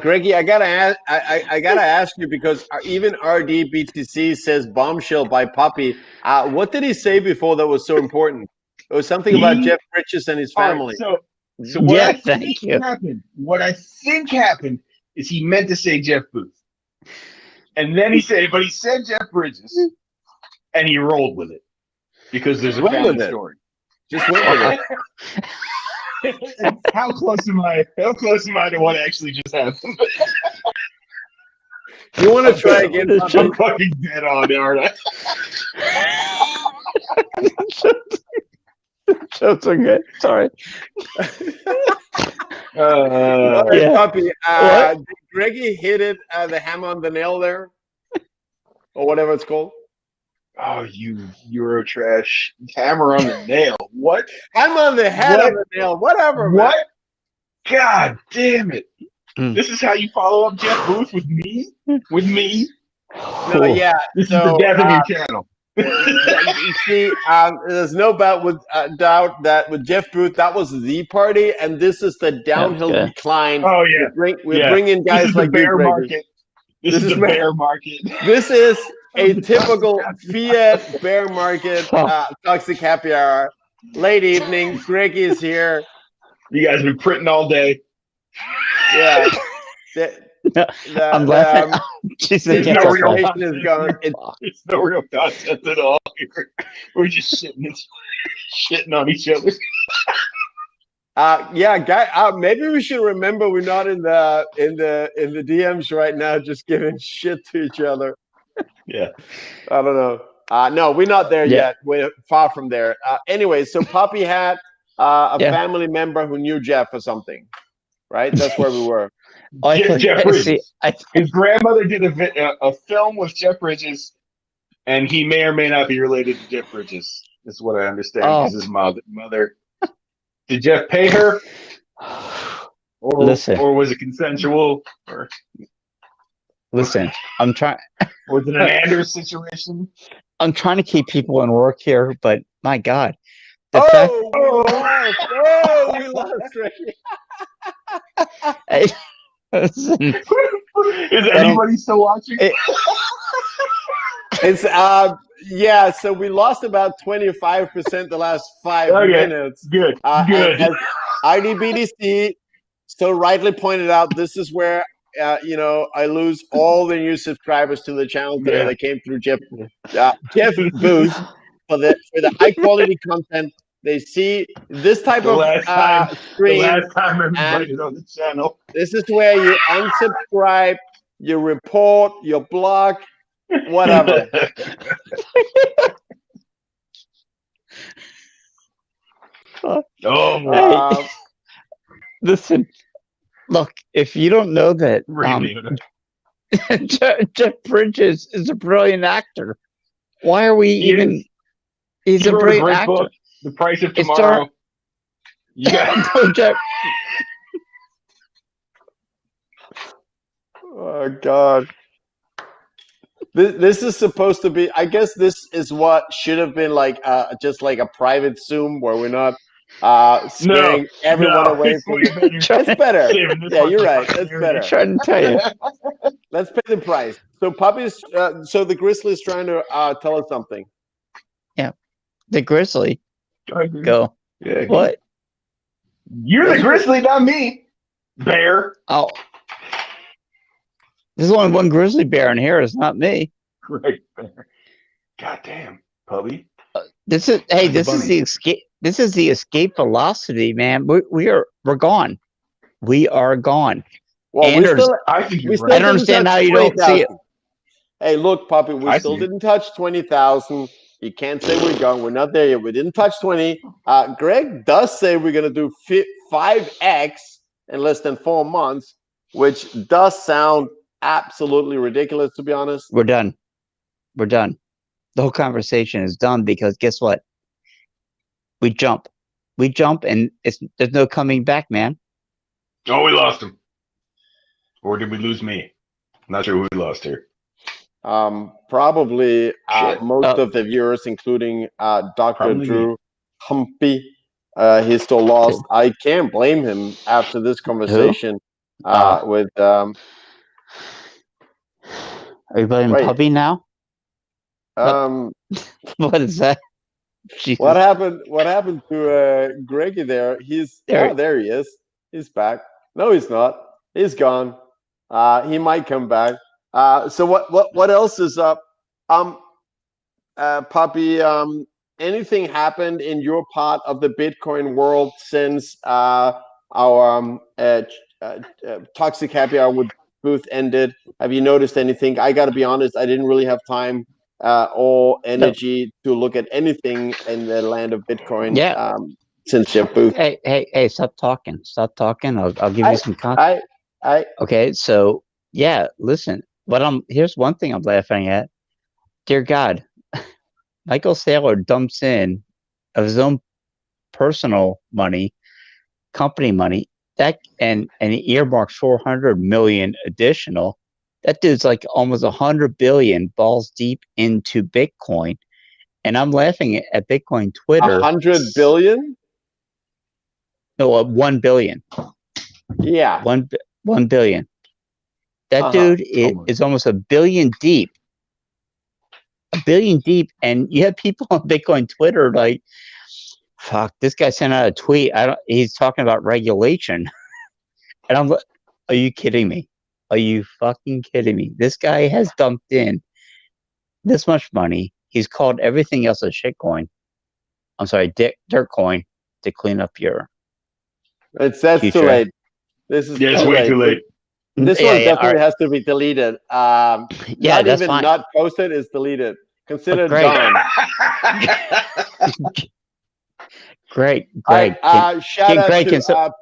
Greggy, I gotta ask you, because even RDBTC says bombshell by Puppy. What did he say before that was so important? It was something about Jeff Bridges and his family. So what what I think happened is he meant to say Jeff Booth. And then he said Jeff Bridges, and he rolled with it. Because there's a family story. Just went with it. How close am I to what actually just happened? You want to try again? I'm fucking dead on, aren't I? That's okay. Sorry. Puppy. Did Greggy hit it the hammer on the nail there, or whatever it's called? Oh, you Eurotrash! Hammer on the nail. What? Hammer on the head of the nail. Whatever. What? Man. God damn it! This is how you follow up Jeff Booth with me? With me? No, yeah. This is the So death of your channel. you see, there's no doubt that with Jeff Booth, that was the party, and this is the downhill decline. Oh yeah, We're bringing guys like you, Greggy. market. This is the bear market. This is a typical fiat bear market toxic happy hour. Late evening, Greggy is here. You guys have been printing all day. Yeah. I'm laughing. There's no real is gone. It's no real content at all. We're just shitting on each other. Maybe we should remember we're not in the DMs right now, just giving shit to each other. Yeah, I don't know. No, we're not there yet. We're far from there. Anyway, so Puppy had a family member who knew Jeff or something, right? That's where we were. Jeff Bridges. His grandmother did a film with Jeff Bridges, and he may or may not be related to Jeff Bridges. Is what I understand. Because his mother. Did Jeff pay her? Or was it consensual? Listen, I'm trying. Was it an Anders situation? I'm trying to keep people in work here, but my God. We lost, Ricky. Hey, listen. Is anybody still watching? It's so we lost about 25% the last 5 minutes. Good. As IDBDC so rightly pointed out, this is where I lose all the new subscribers to the channel today that came through Jeff Booth for the high quality content. They see this type of stream. The last time I invited on the channel. This is where you unsubscribe, you report, you block, whatever. Listen, look, if you don't know that Jeff Bridges is a brilliant actor, why are we even? He's a brilliant actor. Book, The Price of Tomorrow. Jeff. Oh God. This is supposed to be. I guess this is what should have been like, just like a private Zoom where we're not scaring everyone away from. It's better. Yeah, you're right. It's better. I'm trying to tell you. Let's pay the price. So Puppy's. So the Grizzly is trying to tell us something. Yeah, the Grizzly. Go. Yeah. What? You're the Grizzly, not me. Bear. Oh. There's only one grizzly bear in here. It's not me. Right, bear. Goddamn, Pubby. This is the escape. This is the escape velocity, man. We're gone. We are gone. Well, Anders, I think you're right. I don't understand how you don't see it. Hey, look, Puppy, we still didn't touch 20,000. You can't say we're gone. We're not there yet. We didn't touch 20. Greg does say we're going to do 5x in less than 4 months, which does sound absolutely ridiculous, to be honest. We're done. The whole conversation is done because guess what? We jump, and there's no coming back, man. Oh, we lost him, or did we lose me? I'm not sure who we lost here. Probably most of the viewers, including Dr. Drew Humpy. He's still lost. I can't blame him after this conversation with. Are you playing Pubby now? What is that? Jesus. What happened to Greggy there? There he is. He's back. No, he's not. He's gone. He might come back. So what else is up? Puppy, anything happened in your part of the Bitcoin world since our toxic happy hour with Booth ended? Have you noticed anything? I got to be honest, I didn't really have time or energy to look at anything in the land of Bitcoin since Jeff Booth. Hey, stop talking. I'll give you some context. Okay, so listen. Here's one thing I'm laughing at. Dear God, Michael Saylor dumps in of his own personal money, company money, and he earmarks 400 million additional. That dude's like almost 100 billion balls deep into Bitcoin. And I'm laughing at Bitcoin Twitter. 100 billion? No, 1 billion. Yeah. 1 billion. That dude is almost a billion deep. A billion deep. And you have people on Bitcoin Twitter like, fuck, this guy sent out a tweet. He's talking about regulation. And I'm like, are you kidding me? Are you fucking kidding me? This guy has dumped in this much money. He's called everything else a shitcoin. I'm sorry, dirt coin to clean up your That's future. Too late. This is it's way too late. This one definitely has to be deleted. Yeah, not that's even fine. Not posted, is deleted. Consider Greg. Great. Greg. Shout out to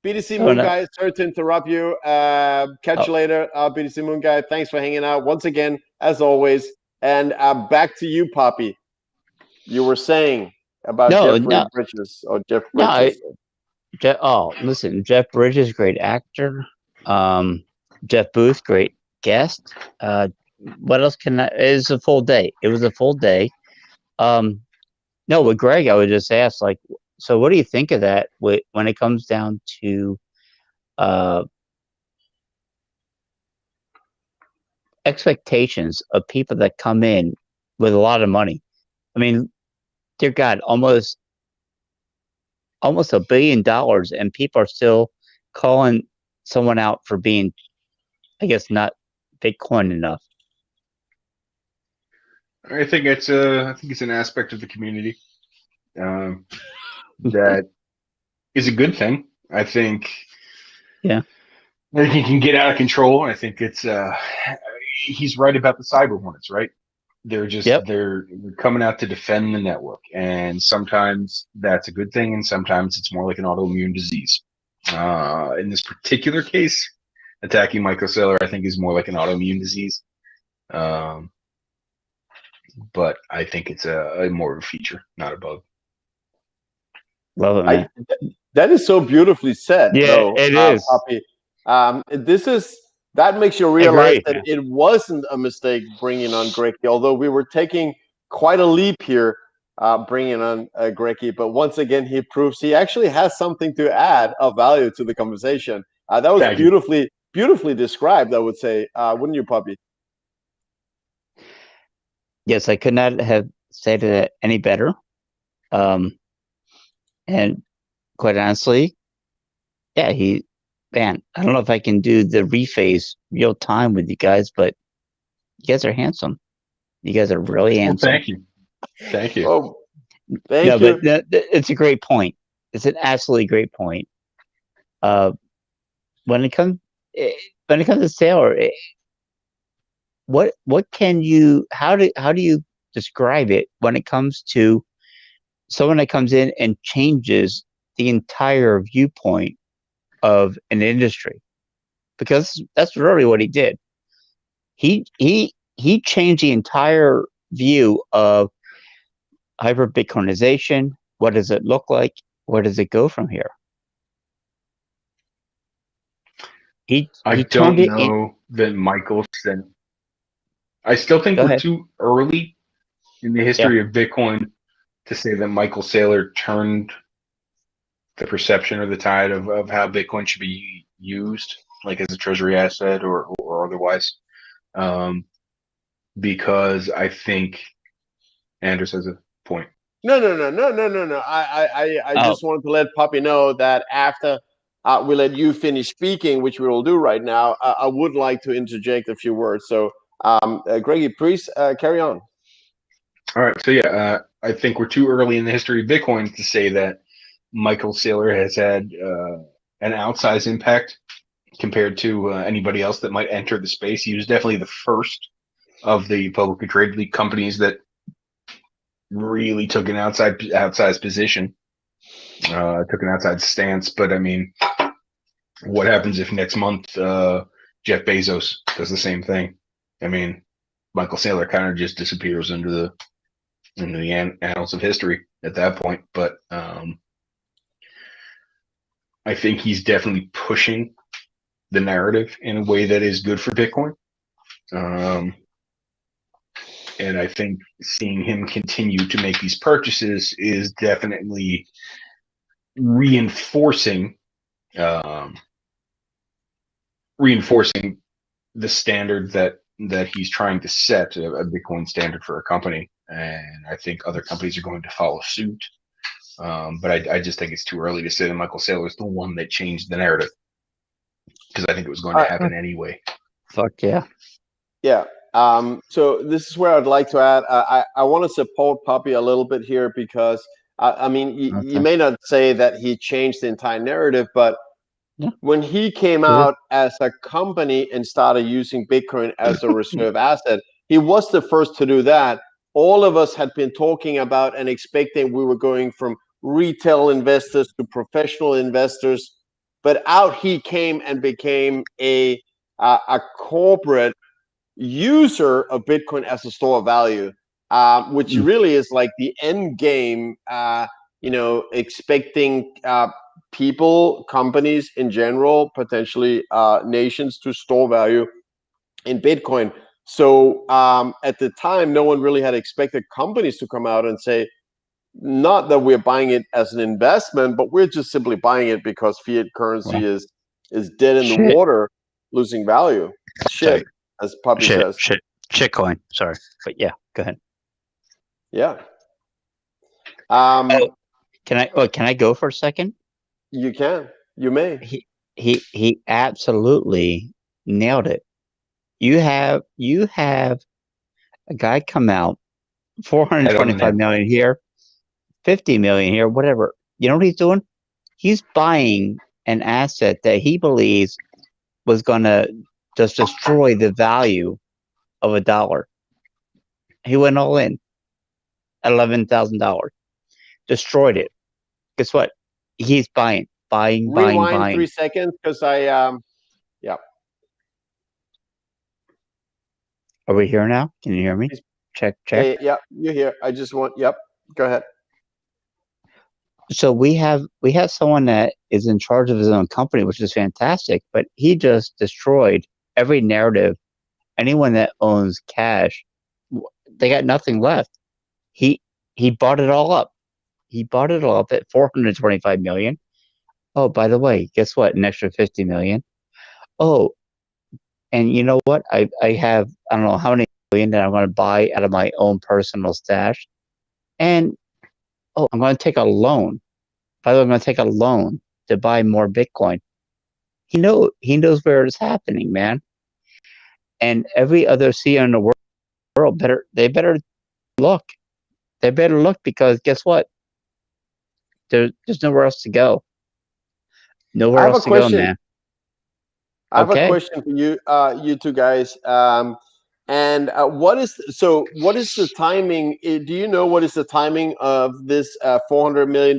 BTC Moon Guy. Sorry to interrupt you. Catch you later, BTC Moon Guy. Thanks for hanging out once again, as always. And back to you, Poppy. You were saying about Jeffrey Bridges or Jeff Bridges. Listen, Jeff Bridges, great actor. Jeff Booth, great guest. What else can I? It was a full day. No, with Greg, I would just ask, like, so what do you think of that when it comes down to expectations of people that come in with a lot of money? I mean, dear God, almost $1 billion, and people are still calling someone out for being, I guess, not Bitcoin enough. I think it's an aspect of the community that is a good thing. I think he can get out of control. I think it's he's right about the cyber hornets, right? They're just they're coming out to defend the network, and sometimes that's a good thing, and sometimes it's more like an autoimmune disease. In this particular case, attacking Michael Saylor, I think, is more like an autoimmune disease. But I think it's a more of a feature, not a bug. Love it, man. That is so beautifully said. Yeah, it is. Poppy. That makes you realize that it wasn't a mistake bringing on Greggy, although we were taking quite a leap here bringing on Greggy. But once again, he proves he actually has something to add of value to the conversation. That was beautifully described, I would say. Wouldn't you, Pubby? Yes, I could not have stated it any better. And quite honestly, yeah, man, I don't know if I can do the rephase real time with you guys, but you guys are handsome. You guys are really handsome. Thank you. Thank you. Oh, thank you. But it's a great point. It's an absolutely great point. When it comes to Saylor, what can you? How do you describe it when it comes to someone that comes in and changes the entire viewpoint of an industry? Because that's really what he did. He changed the entire view of hyper Bitcoinization. What does it look like? Where does it go from here? I don't know that Michael said. I still think we're too early in the history of Bitcoin to say that Michael Saylor turned the perception or the tide of how Bitcoin should be used, like as a treasury asset or otherwise. Because I think Anders has a point. No. I just wanted to let Poppy know that after we let you finish speaking, which we will do right now, I would like to interject a few words. So, Greggy, please carry on. All right. So, I think we're too early in the history of Bitcoin to say that Michael Saylor has had an outsized impact compared to anybody else that might enter the space. He was definitely the first of the publicly traded companies that really took an outsized position, took an outside stance. But I mean, what happens if next month Jeff Bezos does the same thing? I mean, Michael Saylor kind of just disappears into the annals of history at that point. But I think he's definitely pushing the narrative in a way that is good for Bitcoin. And I think seeing him continue to make these purchases is definitely reinforcing reinforcing the standard that he's trying to set, a Bitcoin standard for a company. And I think other companies are going to follow suit. But I just think it's too early to say that Michael Saylor is the one that changed the narrative, because I think it was going to happen anyway. Fuck yeah. Yeah. So this is where I'd like to add. I want to support Pubby a little bit here because I mean, you may not say that he changed the entire narrative, but when he came out as a company and started using Bitcoin as a reserve asset, he was the first to do that. All of us had been talking about and expecting we were going from retail investors to professional investors, but out he came and became a corporate user of Bitcoin as a store of value, which really is like the end game. Expecting people, companies in general, potentially nations to store value in Bitcoin. So at the time, no one really had expected companies to come out and say, not that we're buying it as an investment, but we're just simply buying it because fiat currency is dead in the water, losing value. Shit, as Pubby says. Shitcoin. Sorry, but yeah, go ahead. Yeah. Can I go for a second? You can. You may. He absolutely nailed it. You have a guy come out, 425 million here, 50 million here, whatever. You know what he's doing? He's buying an asset that he believes was gonna just destroy the value of a dollar. He went all in at $11,000, destroyed it. Guess what? He's buying. Rewind 3 seconds because yeah. Are we here now? Can you hear me? Check. Yeah, you're here. I just want. Yep. Go ahead. So we have someone that is in charge of his own company, which is fantastic. But he just destroyed every narrative. Anyone that owns cash, they got nothing left. He bought it all up. He bought it all up at 425 million. Oh, by the way, guess what? An extra 50 million. Oh, and you know what? I have, I don't know how many million that I'm going to buy out of my own personal stash. And I'm going to take a loan. By the way, I'm going to take a loan to buy more Bitcoin. He knows where it's happening, man. And every other CEO in the world better look. They better look, because guess what? There's nowhere else to go. Nowhere else to go, man. I have a question for you, you two guys. And what is the timing? Do you know what is the timing of this $400 million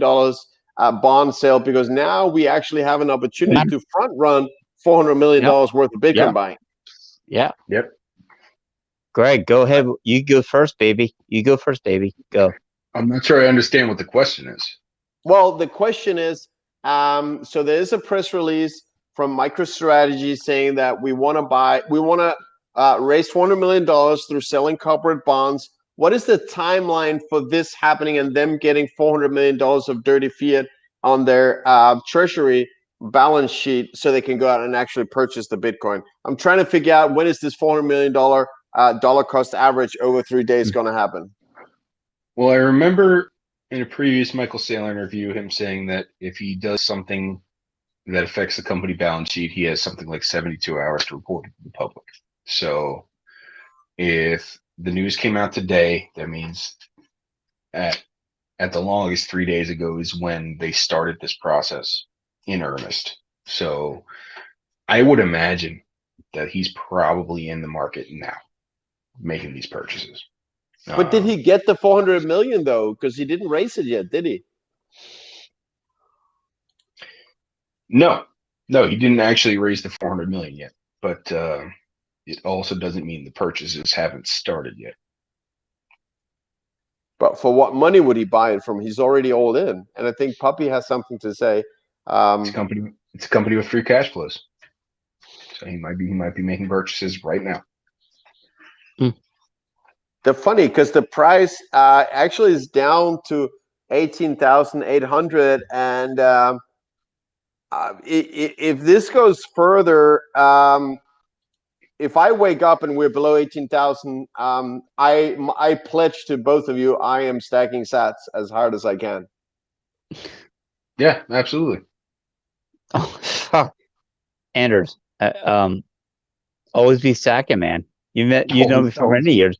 bond sale? Because now we actually have an opportunity to front run $400 million worth of Bitcoin buying. Yeah. Yep. Greg, go ahead. You go first, baby. Go. I'm not sure I understand what the question is. Well, the question is, so there is a press release from MicroStrategy saying that we want to raise $400 million through selling corporate bonds. What is the timeline for this happening and them getting $400 million of dirty fiat on their treasury balance sheet so they can go out and actually purchase the Bitcoin? I'm trying to figure out, when is this $400 million dollar cost average over 3 days going to happen? Well, I remember in a previous Michael Saylor interview him saying that if he does something that affects the company balance sheet, he has something like 72 hours to report it to the public. So if the news came out today, that means at the longest 3 days ago is when they started this process in earnest. So I would imagine that he's probably in the market now making these purchases. But did he get the 400 million though? Because he didn't raise it yet, did he? No, he didn't actually raise the 400 million yet. But it also doesn't mean the purchases haven't started yet. But for what money would he buy it from? He's already all in. And I think Pubby has something to say. It's a company. It's a company with free cash flows, so he might be making purchases right now. They're funny because the price actually is down to 18,800, and if this goes further, if I wake up and we're below 18,000, I pledge to both of you, I am stacking sats as hard as I can. Yeah, absolutely. Oh, Anders, always be stacking, man. You know me for many years.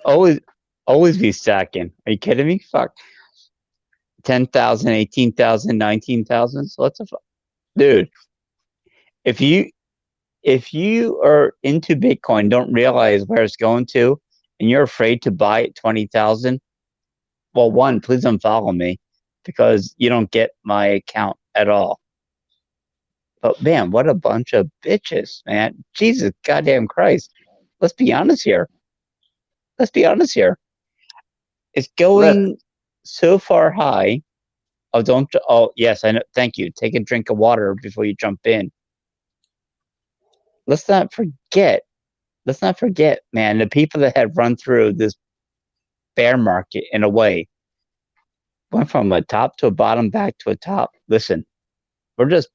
always be stacking. Are you kidding me? Fuck. 10,000, 18,000, 19,000. So what's the fuck? Dude, if you are into Bitcoin, don't realize where it's going to, and you're afraid to buy at 20,000, well, one, please unfollow me because you don't get my account at all. But man, what a bunch of bitches, man. Jesus goddamn Christ. Let's be honest here. Let's be honest here. It's going so far high. Oh, yes, I know. Thank you. Take a drink of water before you jump in. Let's not forget, man, the people that have run through this bear market in a way, went from a top to a bottom, back to a top. Listen, we're just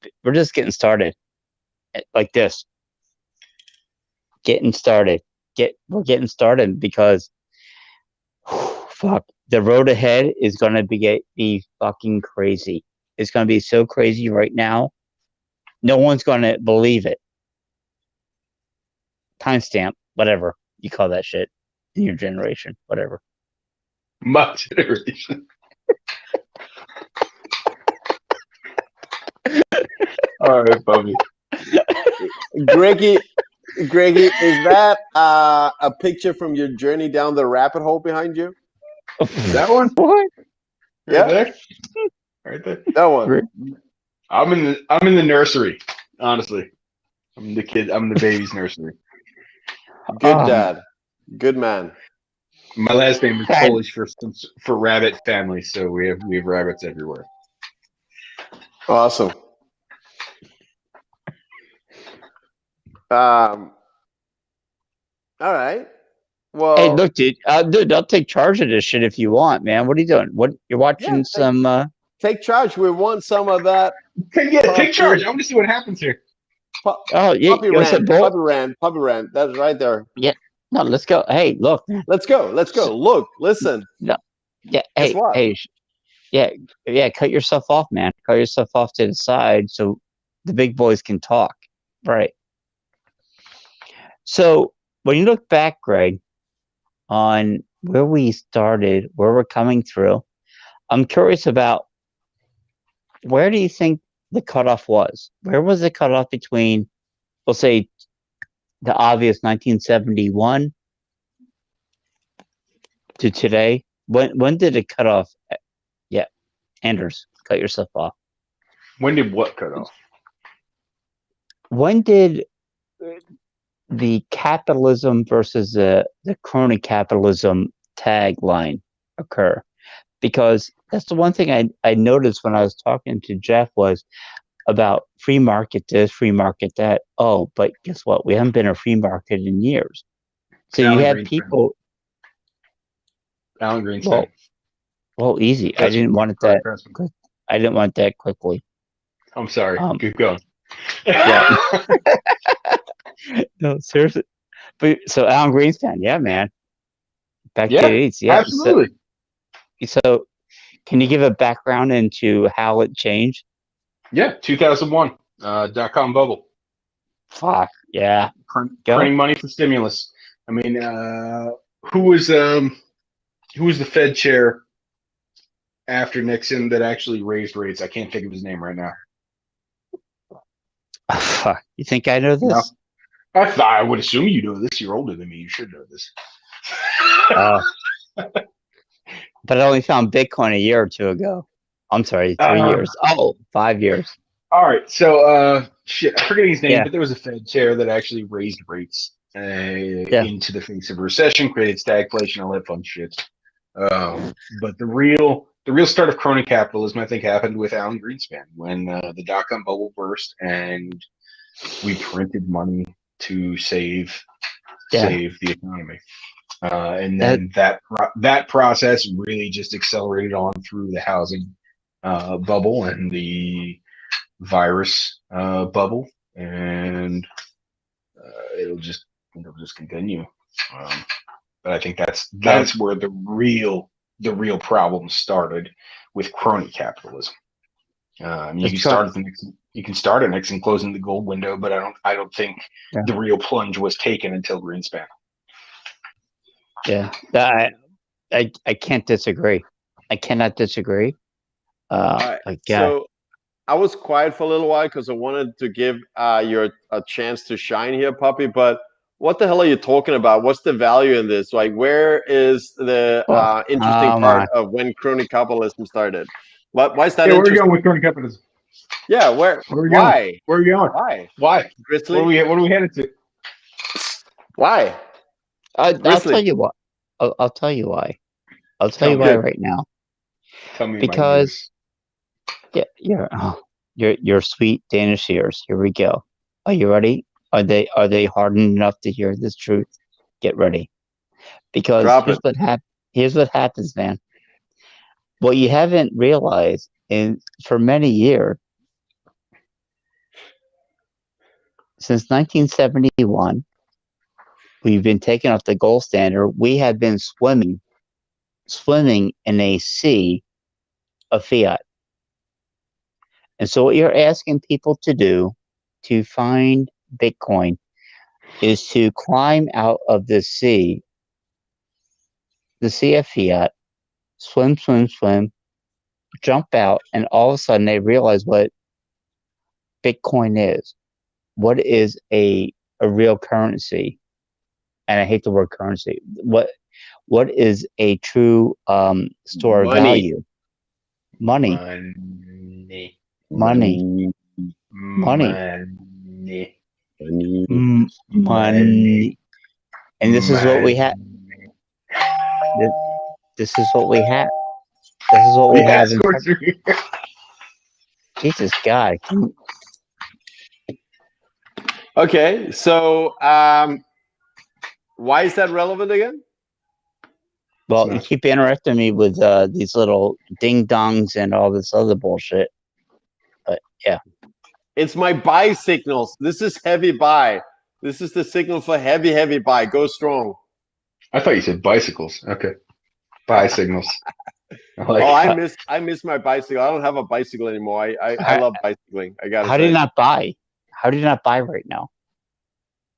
getting started like this. Getting started. We're getting started because fuck, the road ahead is gonna be fucking crazy. It's gonna be so crazy right now. No one's gonna believe it. Timestamp, whatever you call that shit in your generation, whatever. My generation. All right, Pubby. Greggy, is that a picture from your journey down the rabbit hole behind you? That one? What? Yeah, there? Right there. That one. I'm in the nursery. Honestly, I'm the kid. I'm the baby's nursery. Good dad. Good man. My last name is Polish for rabbit family, so we have rabbits everywhere. Awesome. All right. Well, hey, look, dude, I'll take charge of this shit if you want, man. What are you doing? What you're watching some? Take charge. We want some of that. Take charge. I want to see what happens here. Puppy rant. That's right there. Yeah. No, let's go. Hey, look. Let's go. Look, listen. No. Yeah. Guess what? Hey. Yeah. Cut yourself off, man. Cut yourself off to the side so the big boys can talk. Right. So when you look back, Greg, on where we started, where we're coming through, I'm curious about where do you think the cutoff was? Where was the cutoff between, we'll say, the obvious 1971 to today? When did it cut off? Yeah, Anders, cut yourself off. When did what cut off? When did the capitalism versus the crony capitalism tagline occur? Because that's the one thing I noticed when I was talking to Jeff was about free market this, free market that. Oh, but guess what? We haven't been a free market in years. So you had people. Alan Greenspan. Well, easy. I didn't want it that. I didn't want that quickly. I'm sorry. Keep going. Yeah. No, seriously. But so Alan Greenspan, yeah, man. Back to the 80s, yeah. Absolutely. So, can you give a background into how it changed? Yeah, 2001 .com bubble. Fuck yeah. Printing money for stimulus. I mean, who was the Fed chair after Nixon that actually raised rates? I can't think of his name right now. Fuck. You think I know this? No. I would assume you know this. You're older than me. You should know this. But I only found Bitcoin a year or two ago. I'm sorry, 3 years. 5 years. All right. So, shit, I'm forgetting his name, but there was a Fed chair that actually raised rates into the face of a recession, created stagflation, all that fun shit. But the real the real start of crony capitalism, I think, happened with Alan Greenspan when the dot-com bubble burst and we printed money to save the economy. And then that process really just accelerated on through the housing bubble and the virus bubble, and it'll just continue. But I think that's where the real problem started with crony capitalism. You can start at Nixon closing the gold window, but I don't think the real plunge was taken until Greenspan. Yeah, I can't disagree. I cannot disagree. So I was quiet for a little while because I wanted to give you a chance to shine here, Puppy. But what the hell are you talking about? What's the value in this? Like, where is the interesting part of when crony capitalism started? Why is that interesting? Where are you going with crony capitalism? Yeah, why? Where are you going? Why? Grizzly? What are we headed to? Why? I'll tell you what. I'll tell you why. I'll tell you why right now. Tell me, because your sweet Danish ears. Here we go. Are you ready? Are they hardened enough to hear this truth? Get ready, because here's what happens, man. What you haven't realized for many years, since 1971, we've been taken off the gold standard. We have been swimming in a sea of fiat. And so what you're asking people to do to find Bitcoin is to climb out of the sea of fiat, swim, jump out, and all of a sudden they realize what Bitcoin is. What is a real currency? And I hate the word currency. What is a true store of value? Money. Money. And this is what we have. This is what we have. This is what we have. Jesus God. Okay, so why is that relevant again? Well, you keep interrupting me with these little ding dongs and all this other bullshit. But yeah. It's my buy signals. This is heavy buy. This is the signal for heavy buy. Go strong. I thought you said bicycles. Okay. Buy signals. I miss my bicycle. I don't have a bicycle anymore. I love bicycling. I gotta say. How do you not buy? How do you not buy right now?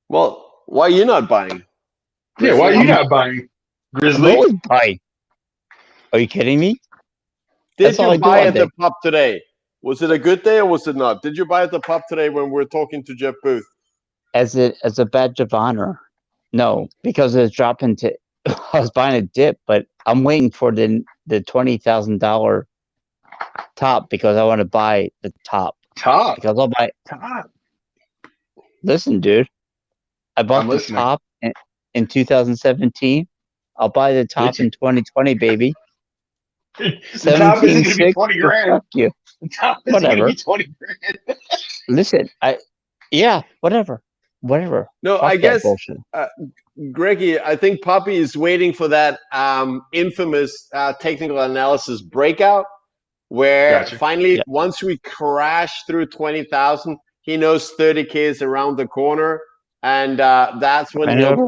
Well, why are you not buying? Grizzly? Yeah, why are you not buying? Grizzly? I'm always buying. Are you kidding me? Did you buy at the pub today? Was it a good day or was it not? Did you buy at the pub today when we were talking to Jeff Booth? As a badge of honor? No, because it's dropping to. I was buying a dip, but I'm waiting for the $20,000 top because I want to buy the top. Because I'll buy top. Listen, dude, I bought the top in 2017. I'll buy the top in 2020, baby. The top isn't going to be 20 grand. Fuck you. The top isn't going to be 20 grand. Listen, whatever. No, I guess, Greggy, I think Puppy is waiting for that infamous technical analysis breakout where finally, once we crash through 20,000, he knows 30K is around the corner. And that's when he'll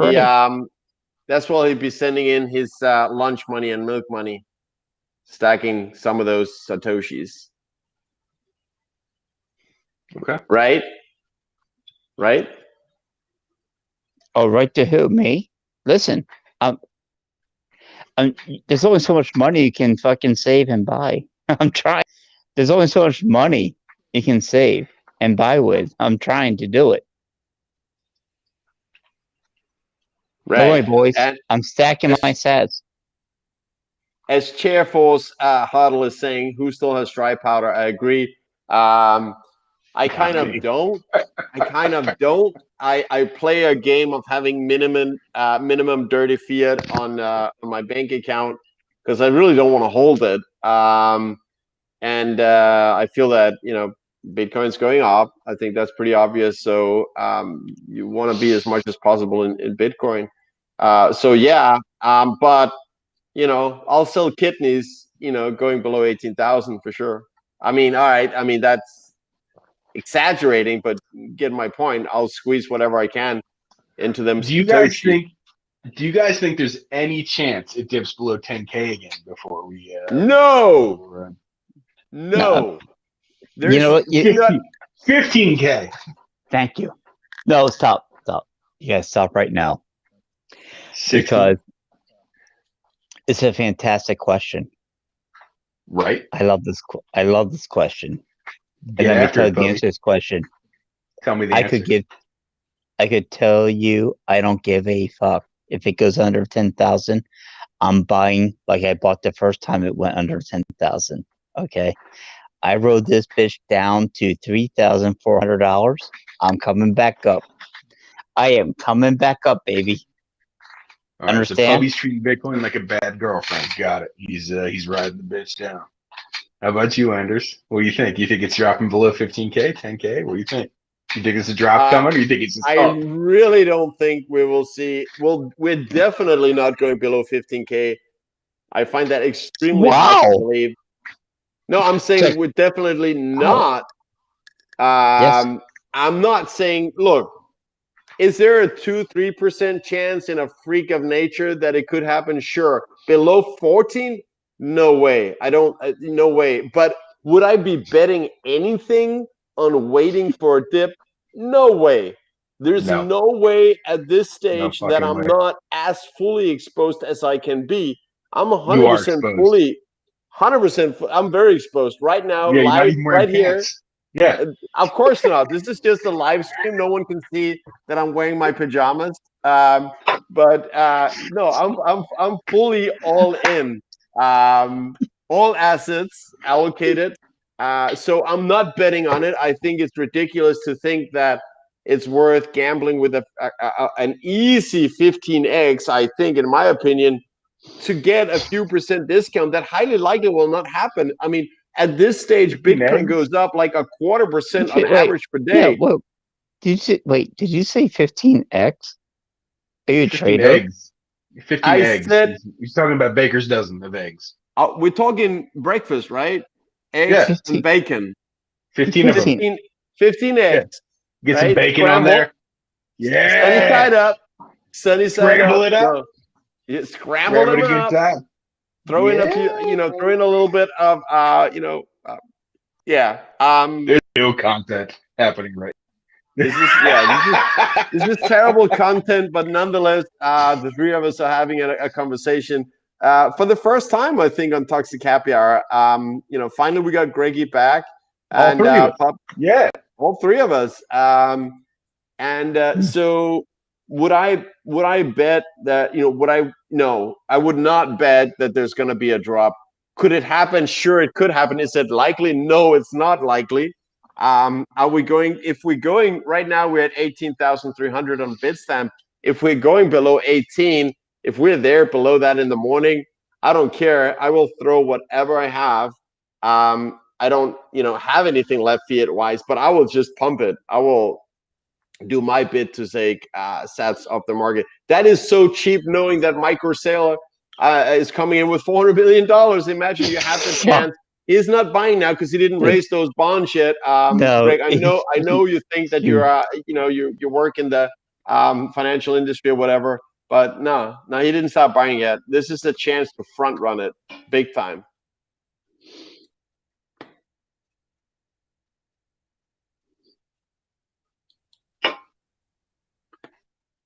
be sending in his lunch money and milk money, stacking some of those Satoshis. Okay. Right? Oh, right to who? Me? Listen, there's only so much money you can fucking save and buy. I'm trying. There's only so much money you can save and buy with. I'm trying to do it. Right. Don't worry, boys. And I'm stacking my sats. As Chairforce HODL is saying, who still has dry powder? I agree. I kind of don't. I play a game of having minimum dirty fiat on my bank account because I really don't want to hold it. And I feel that, Bitcoin's going up. I think that's pretty obvious. So you want to be as much as possible in Bitcoin. So yeah, but I'll sell kidneys, going below 18,000 for sure. I mean, all right. I mean, that's exaggerating, but get my point. I'll squeeze whatever I can into them Do you guys Satoshi. think? Do you guys think there's any chance it dips below 10K again before we? No, No. no. You know what? 15K. Thank you. No, stop. You guys stop right now. 60. Because it's a fantastic question. Right. I love this question. Get and let me after tell it, you the Pubby. answer to this question. Tell me the answer. I could tell you I don't give a fuck. If it goes under 10,000, I'm buying like I bought the first time it went under 10,000. Okay. I rode this bitch down to $3,400. I'm coming back up. I am coming back up, baby. All right, Understand? so Pubby's treating Bitcoin like a bad girlfriend. Got it. He's riding the bitch down. How about you, Anders? What do you think? You think it's dropping below 15K, 10K? What do you think? You think it's a drop coming, or you think it's just I up? really don't think we will see. Well, we're definitely not going below 15K. I find that extremely hard to believe. No, I'm saying we're definitely not. Yes. I'm not saying, look, is there a 2-3% chance in a freak of nature that it could happen? Sure. Below 14? No way. No way. But would I be betting anything on waiting for a dip? No way. There's no way at this No stage that fucking I'm way. not as fully exposed as I can be. I'm You are 100% exposed. fully, 100%. I'm very exposed right now, Yeah, you're not live, even wearing right here. pants. Yeah. Of course not. This is just a live stream. No one can see that I'm wearing my pajamas. But no, I'm fully all in. All assets allocated. So I'm not betting on it. I think it's ridiculous to think that it's worth gambling with an easy 15x. I think, in my opinion, to get a few percent discount, that highly likely will not happen. I mean, at this stage, Bitcoin goes up like 0.25% on average per day. Yeah, well, did you say 15x? Are you a 15 trader? eggs. 15 I eggs. said, He's talking about baker's dozen of eggs. we're talking breakfast, right? Eggs Yeah. and bacon. 15 of them. 15 Yeah. eggs. Get some right? bacon on Scramble. there. Yeah. Sunny side up. Sunny side Scramble up. it up. No. You scramble We're having them a good up. time. Throw in a few, throw in a little bit of, yeah. There's no content happening right. This is terrible content, but nonetheless, the three of us are having a conversation for the first time, I think, on Toxic Happy Hour. Finally we got Greggy back, and all three of us. Yeah, all three of us. So would I bet that I would not bet that there's going to be a drop. Could it happen? Sure, it could happen. Is it likely? No, it's not likely. Are we going? If we're going right now, we're at 18,300 on Bitstamp. If we're going below 18, if we're there below that in the morning, I don't care. I will throw whatever I have. I don't, have anything left fiat wise, but I will just pump it. I will do my bit to take sats off the market. That is so cheap, knowing that Mike Ursula is coming in with $400 billion. Imagine you have the chance. He's not buying now because he didn't raise those bonds yet. No, Greg, I know you think that you're you work in the financial industry or whatever, but no, he didn't start buying yet. This is a chance to front run it big time.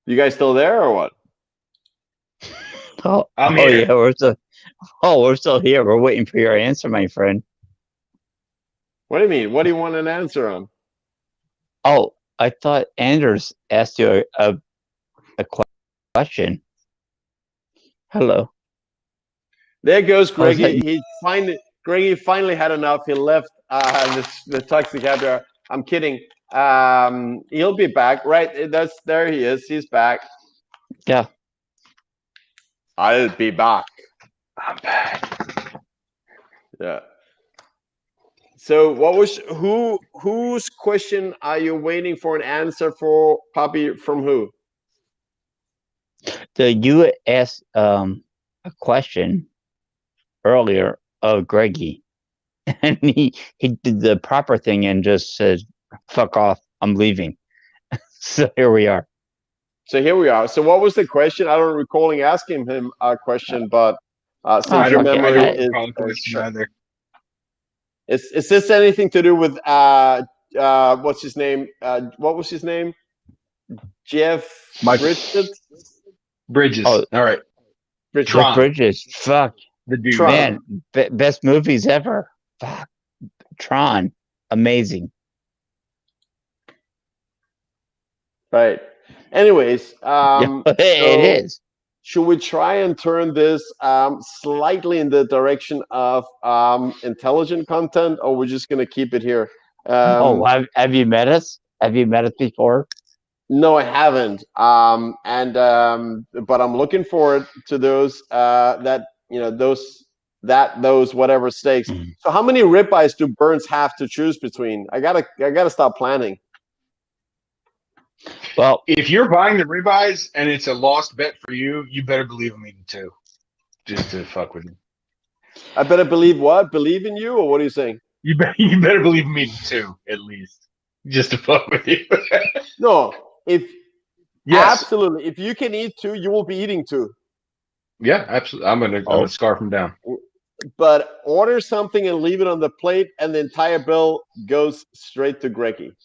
You guys still there or what? I'm here. Yeah, we're still here. We're waiting for your answer, my friend. What do you mean? What do you want an answer on? Oh, I thought Anders asked you a question. Hello. There goes Greggy. Greggy finally had enough. He left the Toxic Happy Hour. I'm kidding. He'll be back, right? There he is. He's back. Yeah. I'll be back. I'm back. Yeah. So whose question are you waiting for an answer for, Pubby, from who? So you asked a question earlier of Greggy, and he did the proper thing and just said, "Fuck off, I'm leaving." So here we are. So here we are. So what was the question? I don't recalling asking him a question, but since your fuck it. memory is recall the question either. is this anything to do with what's his name? What was his name? Jeff Bridges? Bridges. Oh, All right. Bridges. Jeff Bridges. Fuck. The dude. Tron. Man, best movies ever. Fuck. Tron. Amazing. Right. Anyways, It is. should we try and turn this slightly in the direction of intelligent content, or we're just gonna keep it here? Have you met us? Have you met us before? No, I haven't. But I'm looking forward to those those whatever stakes. So how many ribeyes do Burns have to choose between? I gotta start planning. Well, if you're buying the ribeyes and it's a lost bet for you, you better believe I'm eating two, just to fuck with you. I better believe what? Believe in you, or what are you saying? You better believe I'm eating two at least, just to fuck with you. No, yes, absolutely. If you can eat two, you will be eating two. Yeah, absolutely. I'm gonna scarf them down. But order something and leave it on the plate, and the entire bill goes straight to Greggy.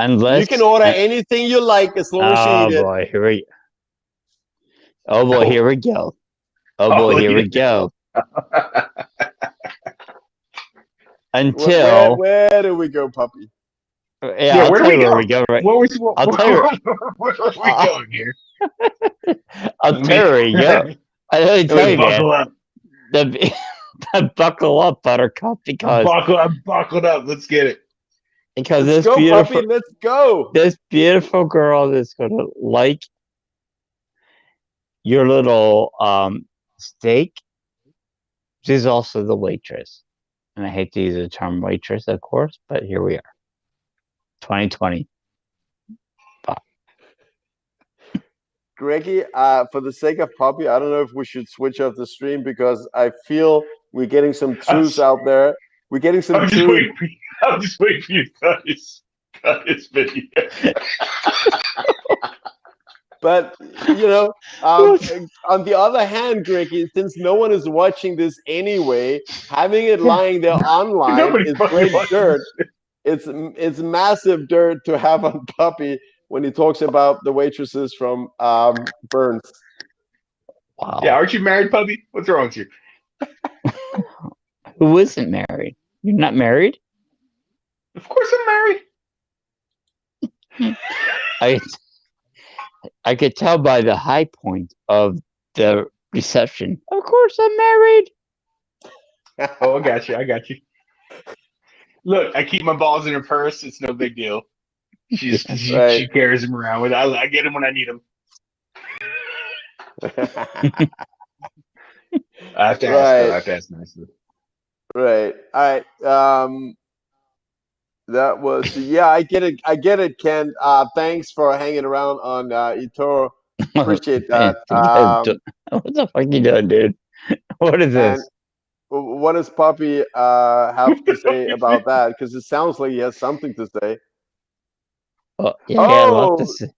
Unless you can order anything you like as long as you eat it. Oh boy, here we go. Oh boy, here we go. Until where do we go, puppy? Yeah, I'll tell you where we go. Right. I'll tell you where are we going here. I'll tell you where we go. I tell you, man. Buckle up. Buckle up, Buttercup, because I'm buckled up. Let's get it. Because let's go, puppy. Let's go. This beautiful girl is gonna like your little steak. She's also the waitress. And I hate to use the term waitress, of course, but here we are. 2020. Greggy, for the sake of Pubby, I don't know if we should switch off the stream because I feel we're getting some truths out there. We're getting some truth. I'm just waiting for you to cut this video. But, on the other hand, Greggy, since no one is watching this anyway, having it lying there online is great dirt. It's massive dirt to have on Puppy when he talks about the waitresses from Burns. Wow. Yeah, aren't you married, Pubby? What's wrong with you? Who isn't married? You're not married? Of course I'm married. I could tell by the high point of the reception. Of course I'm married. Oh, I got you. Look, I keep my balls in her purse. It's no big deal. She carries them around with. I get them when I need them. I have to ask nicely. Right. All right. That was I get it, Ken. Thanks for hanging around on eToro. Appreciate that. What the fuck are you doing, dude? What is this? What does Puppy have to say about that? Because it sounds like he has something to say. I'd love to say.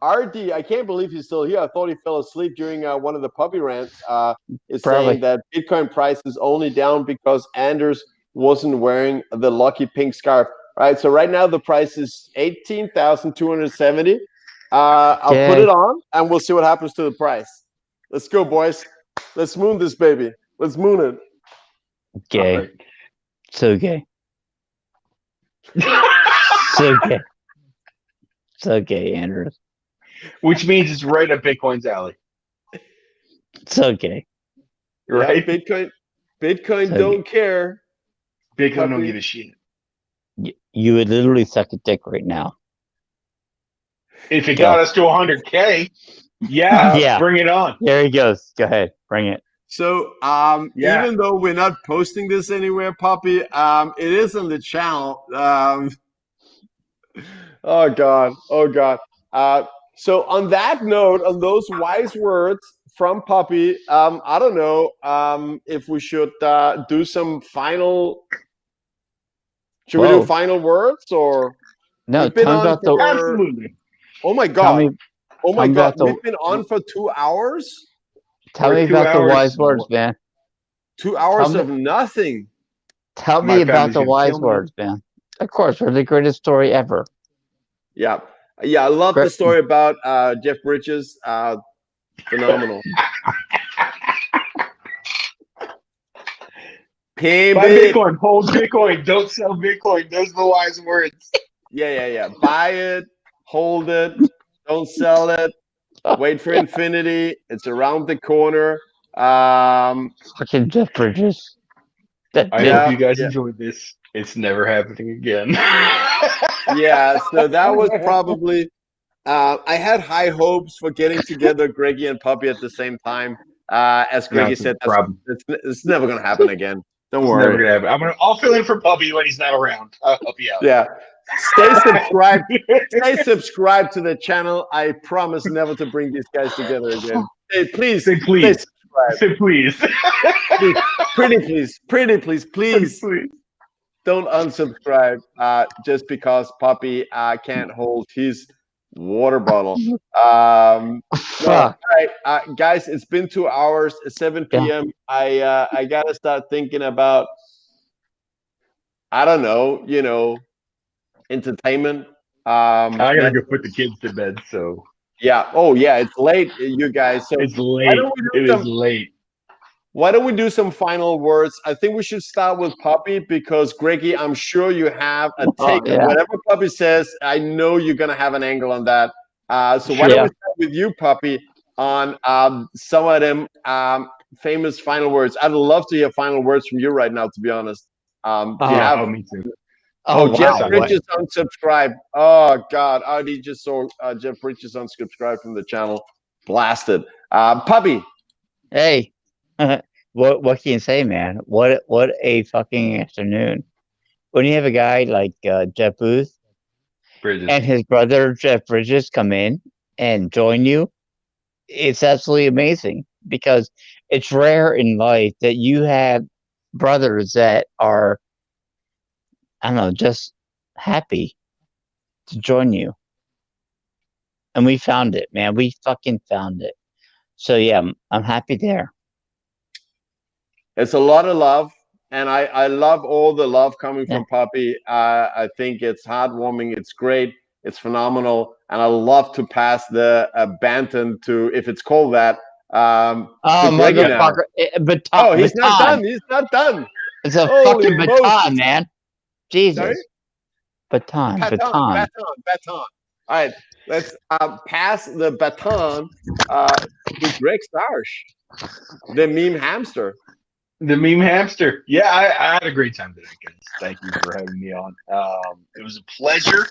RD, I can't believe he's still here. I thought he fell asleep during one of the Puppy rants. Is Probably. saying that Bitcoin price is only down because Anders wasn't wearing the lucky pink scarf. Right. So right now the price is 18,270. I'll put it on and we'll see what happens to the price. Let's go, boys. Let's moon this baby. Let's moon it. Gay. Right. So gay. So gay. So gay, Andrew. Which means it's right up Bitcoin's alley. So gay. Right? Yeah, Bitcoin so don't care. Bitcoin don't give a shit. You would literally suck a dick right now. If it got us to 100K, yeah, bring it on. There he goes. Go ahead, bring it. So, even though we're not posting this anywhere, Puppy, it is on the channel. Oh God, oh God. So on that note, on those wise words from Puppy, I don't know if we should do some final. Should we do final words or no? we've been Tell me on about the for? Absolutely. Oh my tell God, me oh tell my me God, about the we've been on for 2 hours. tell For me two about the hours, wise words, man. Two Tell hours me of nothing. tell my me about family's the gonna wise kill me. words, man. Of course, we're the greatest story ever. Yeah, yeah. I love the Great. story about Jeff Bridges. Phenomenal. Buy Pivot. Bitcoin, hold Bitcoin, don't sell Bitcoin. Those are the wise words. Yeah. Buy it, hold it, don't sell it. Wait for infinity. It's around the corner. Fucking Jeff Bridges. That I bitch. hope you guys Yeah. enjoyed this. It's never happening again. Yeah. So that was probably. I had high hopes for getting together Greggy and Puppy at the same time. As No, Greggy it's a said, problem. it's never gonna happen again. Don't It's never worry. gonna happen. I'll fill in for Pubby when he's not around. I'll help you out. Yeah. Stay subscribed. Stay subscribed to the channel. I promise never to bring these guys together again. Hey, please Say stay please. subscribed. Say please. Please, pretty please Please. don't unsubscribe just because Puppy can't hold his water bottle. No, all Fuck. right, guys, it's been 2 hours. It's 7 Yeah. p.m. I gotta start thinking about, I don't know, entertainment. I gotta go put the kids to bed, so Yeah. Oh, yeah. It's late, you guys. So it's why don't late. we do It is some? late. Why don't we do some final words? I think we should start with Puppy because Greggy, I'm sure you have a Oh take. yeah. Whatever Puppy says, I know you're gonna have an angle on that. So why Sure. don't we Yeah. start with you, Puppy, on some of them famous final words? I'd love to hear final words from you right now. To be honest, do you Oh. have? Oh, me too. Oh Oh, Jeff wow. What? Bridges unsubscribed. Oh God, I already just saw Jeff Bridges unsubscribed from the channel. Blasted. Puppy. Hey. What can you say, man? What a fucking afternoon. When you have a guy like Jeff Booth Bridges. and his brother Jeff Bridges come in and join you, it's absolutely amazing because it's rare in life that you have brothers that are, I don't know, just happy to join you. And we found it, man. We fucking found it. So yeah, I'm happy there. It's a lot of love, and I love all the love coming Yeah. from Puppy. I think it's heartwarming. It's great. It's phenomenal, and I love to pass the baton to, if it's called that, Oh to Greggy now. motherfucker! Baton, Oh, he's not baton. done. He's not done. It's a Holy fucking Moses! baton, man. Sorry, Jesus, baton. baton. All right, let's pass the baton to Greg Zaj, the meme hamster. The meme hamster. Yeah, I had a great time today, guys. Thank you for having me on. It was a pleasure.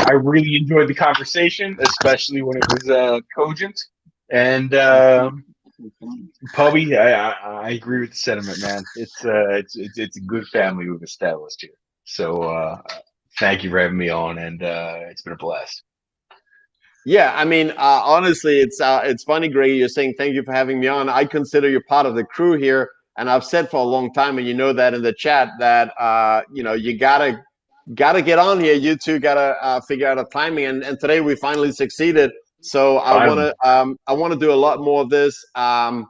I really enjoyed the conversation, especially when it was cogent. And Pubby, I agree with the sentiment, man. It's a good family we've established here. So thank you for having me on, and it's been a blast. Yeah, I mean, honestly, it's funny, Greg. You're saying thank you for having me on. I consider you part of the crew here, and I've said for a long time, and you know that in the chat that you gotta get on here. You two gotta figure out a timing, and today we finally succeeded. So Finally. I wanna do a lot more of this, and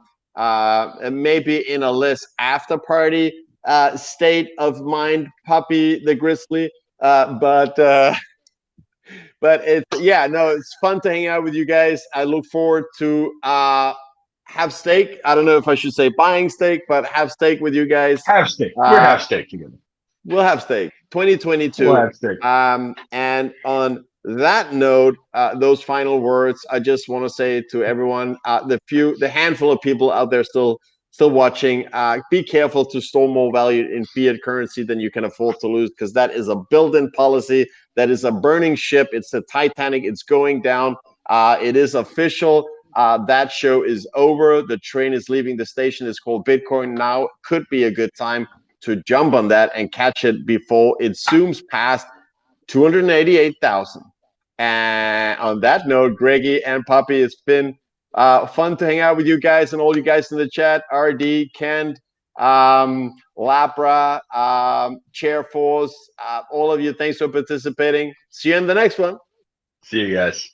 maybe in a less after party state of mind, Puppy the Grizzly, but. But it's fun to hang out with you guys. I look forward to have steak. I don't know if I should say buying steak, but have steak with you guys. Have steak. We're Uh, half steak together. we'll have steak. We'll 2022. have steak. And on that note, those final words, I just want to say to everyone, the handful of people out there still watching, be careful to store more value in fiat currency than you can afford to lose, because that is a built-in policy. That is a burning ship. It's the Titanic. It's going down. It is official. That show is over. The train is leaving the station. It's called Bitcoin Now. Could be a good time to jump on that and catch it before it zooms past 288,000. And on that note, Greggy and Pubby, it's been fun to hang out with you guys and all you guys in the chat. RD, Kent, Labra, Chairforce, all of you, thanks for participating. See you in the next one. See you guys.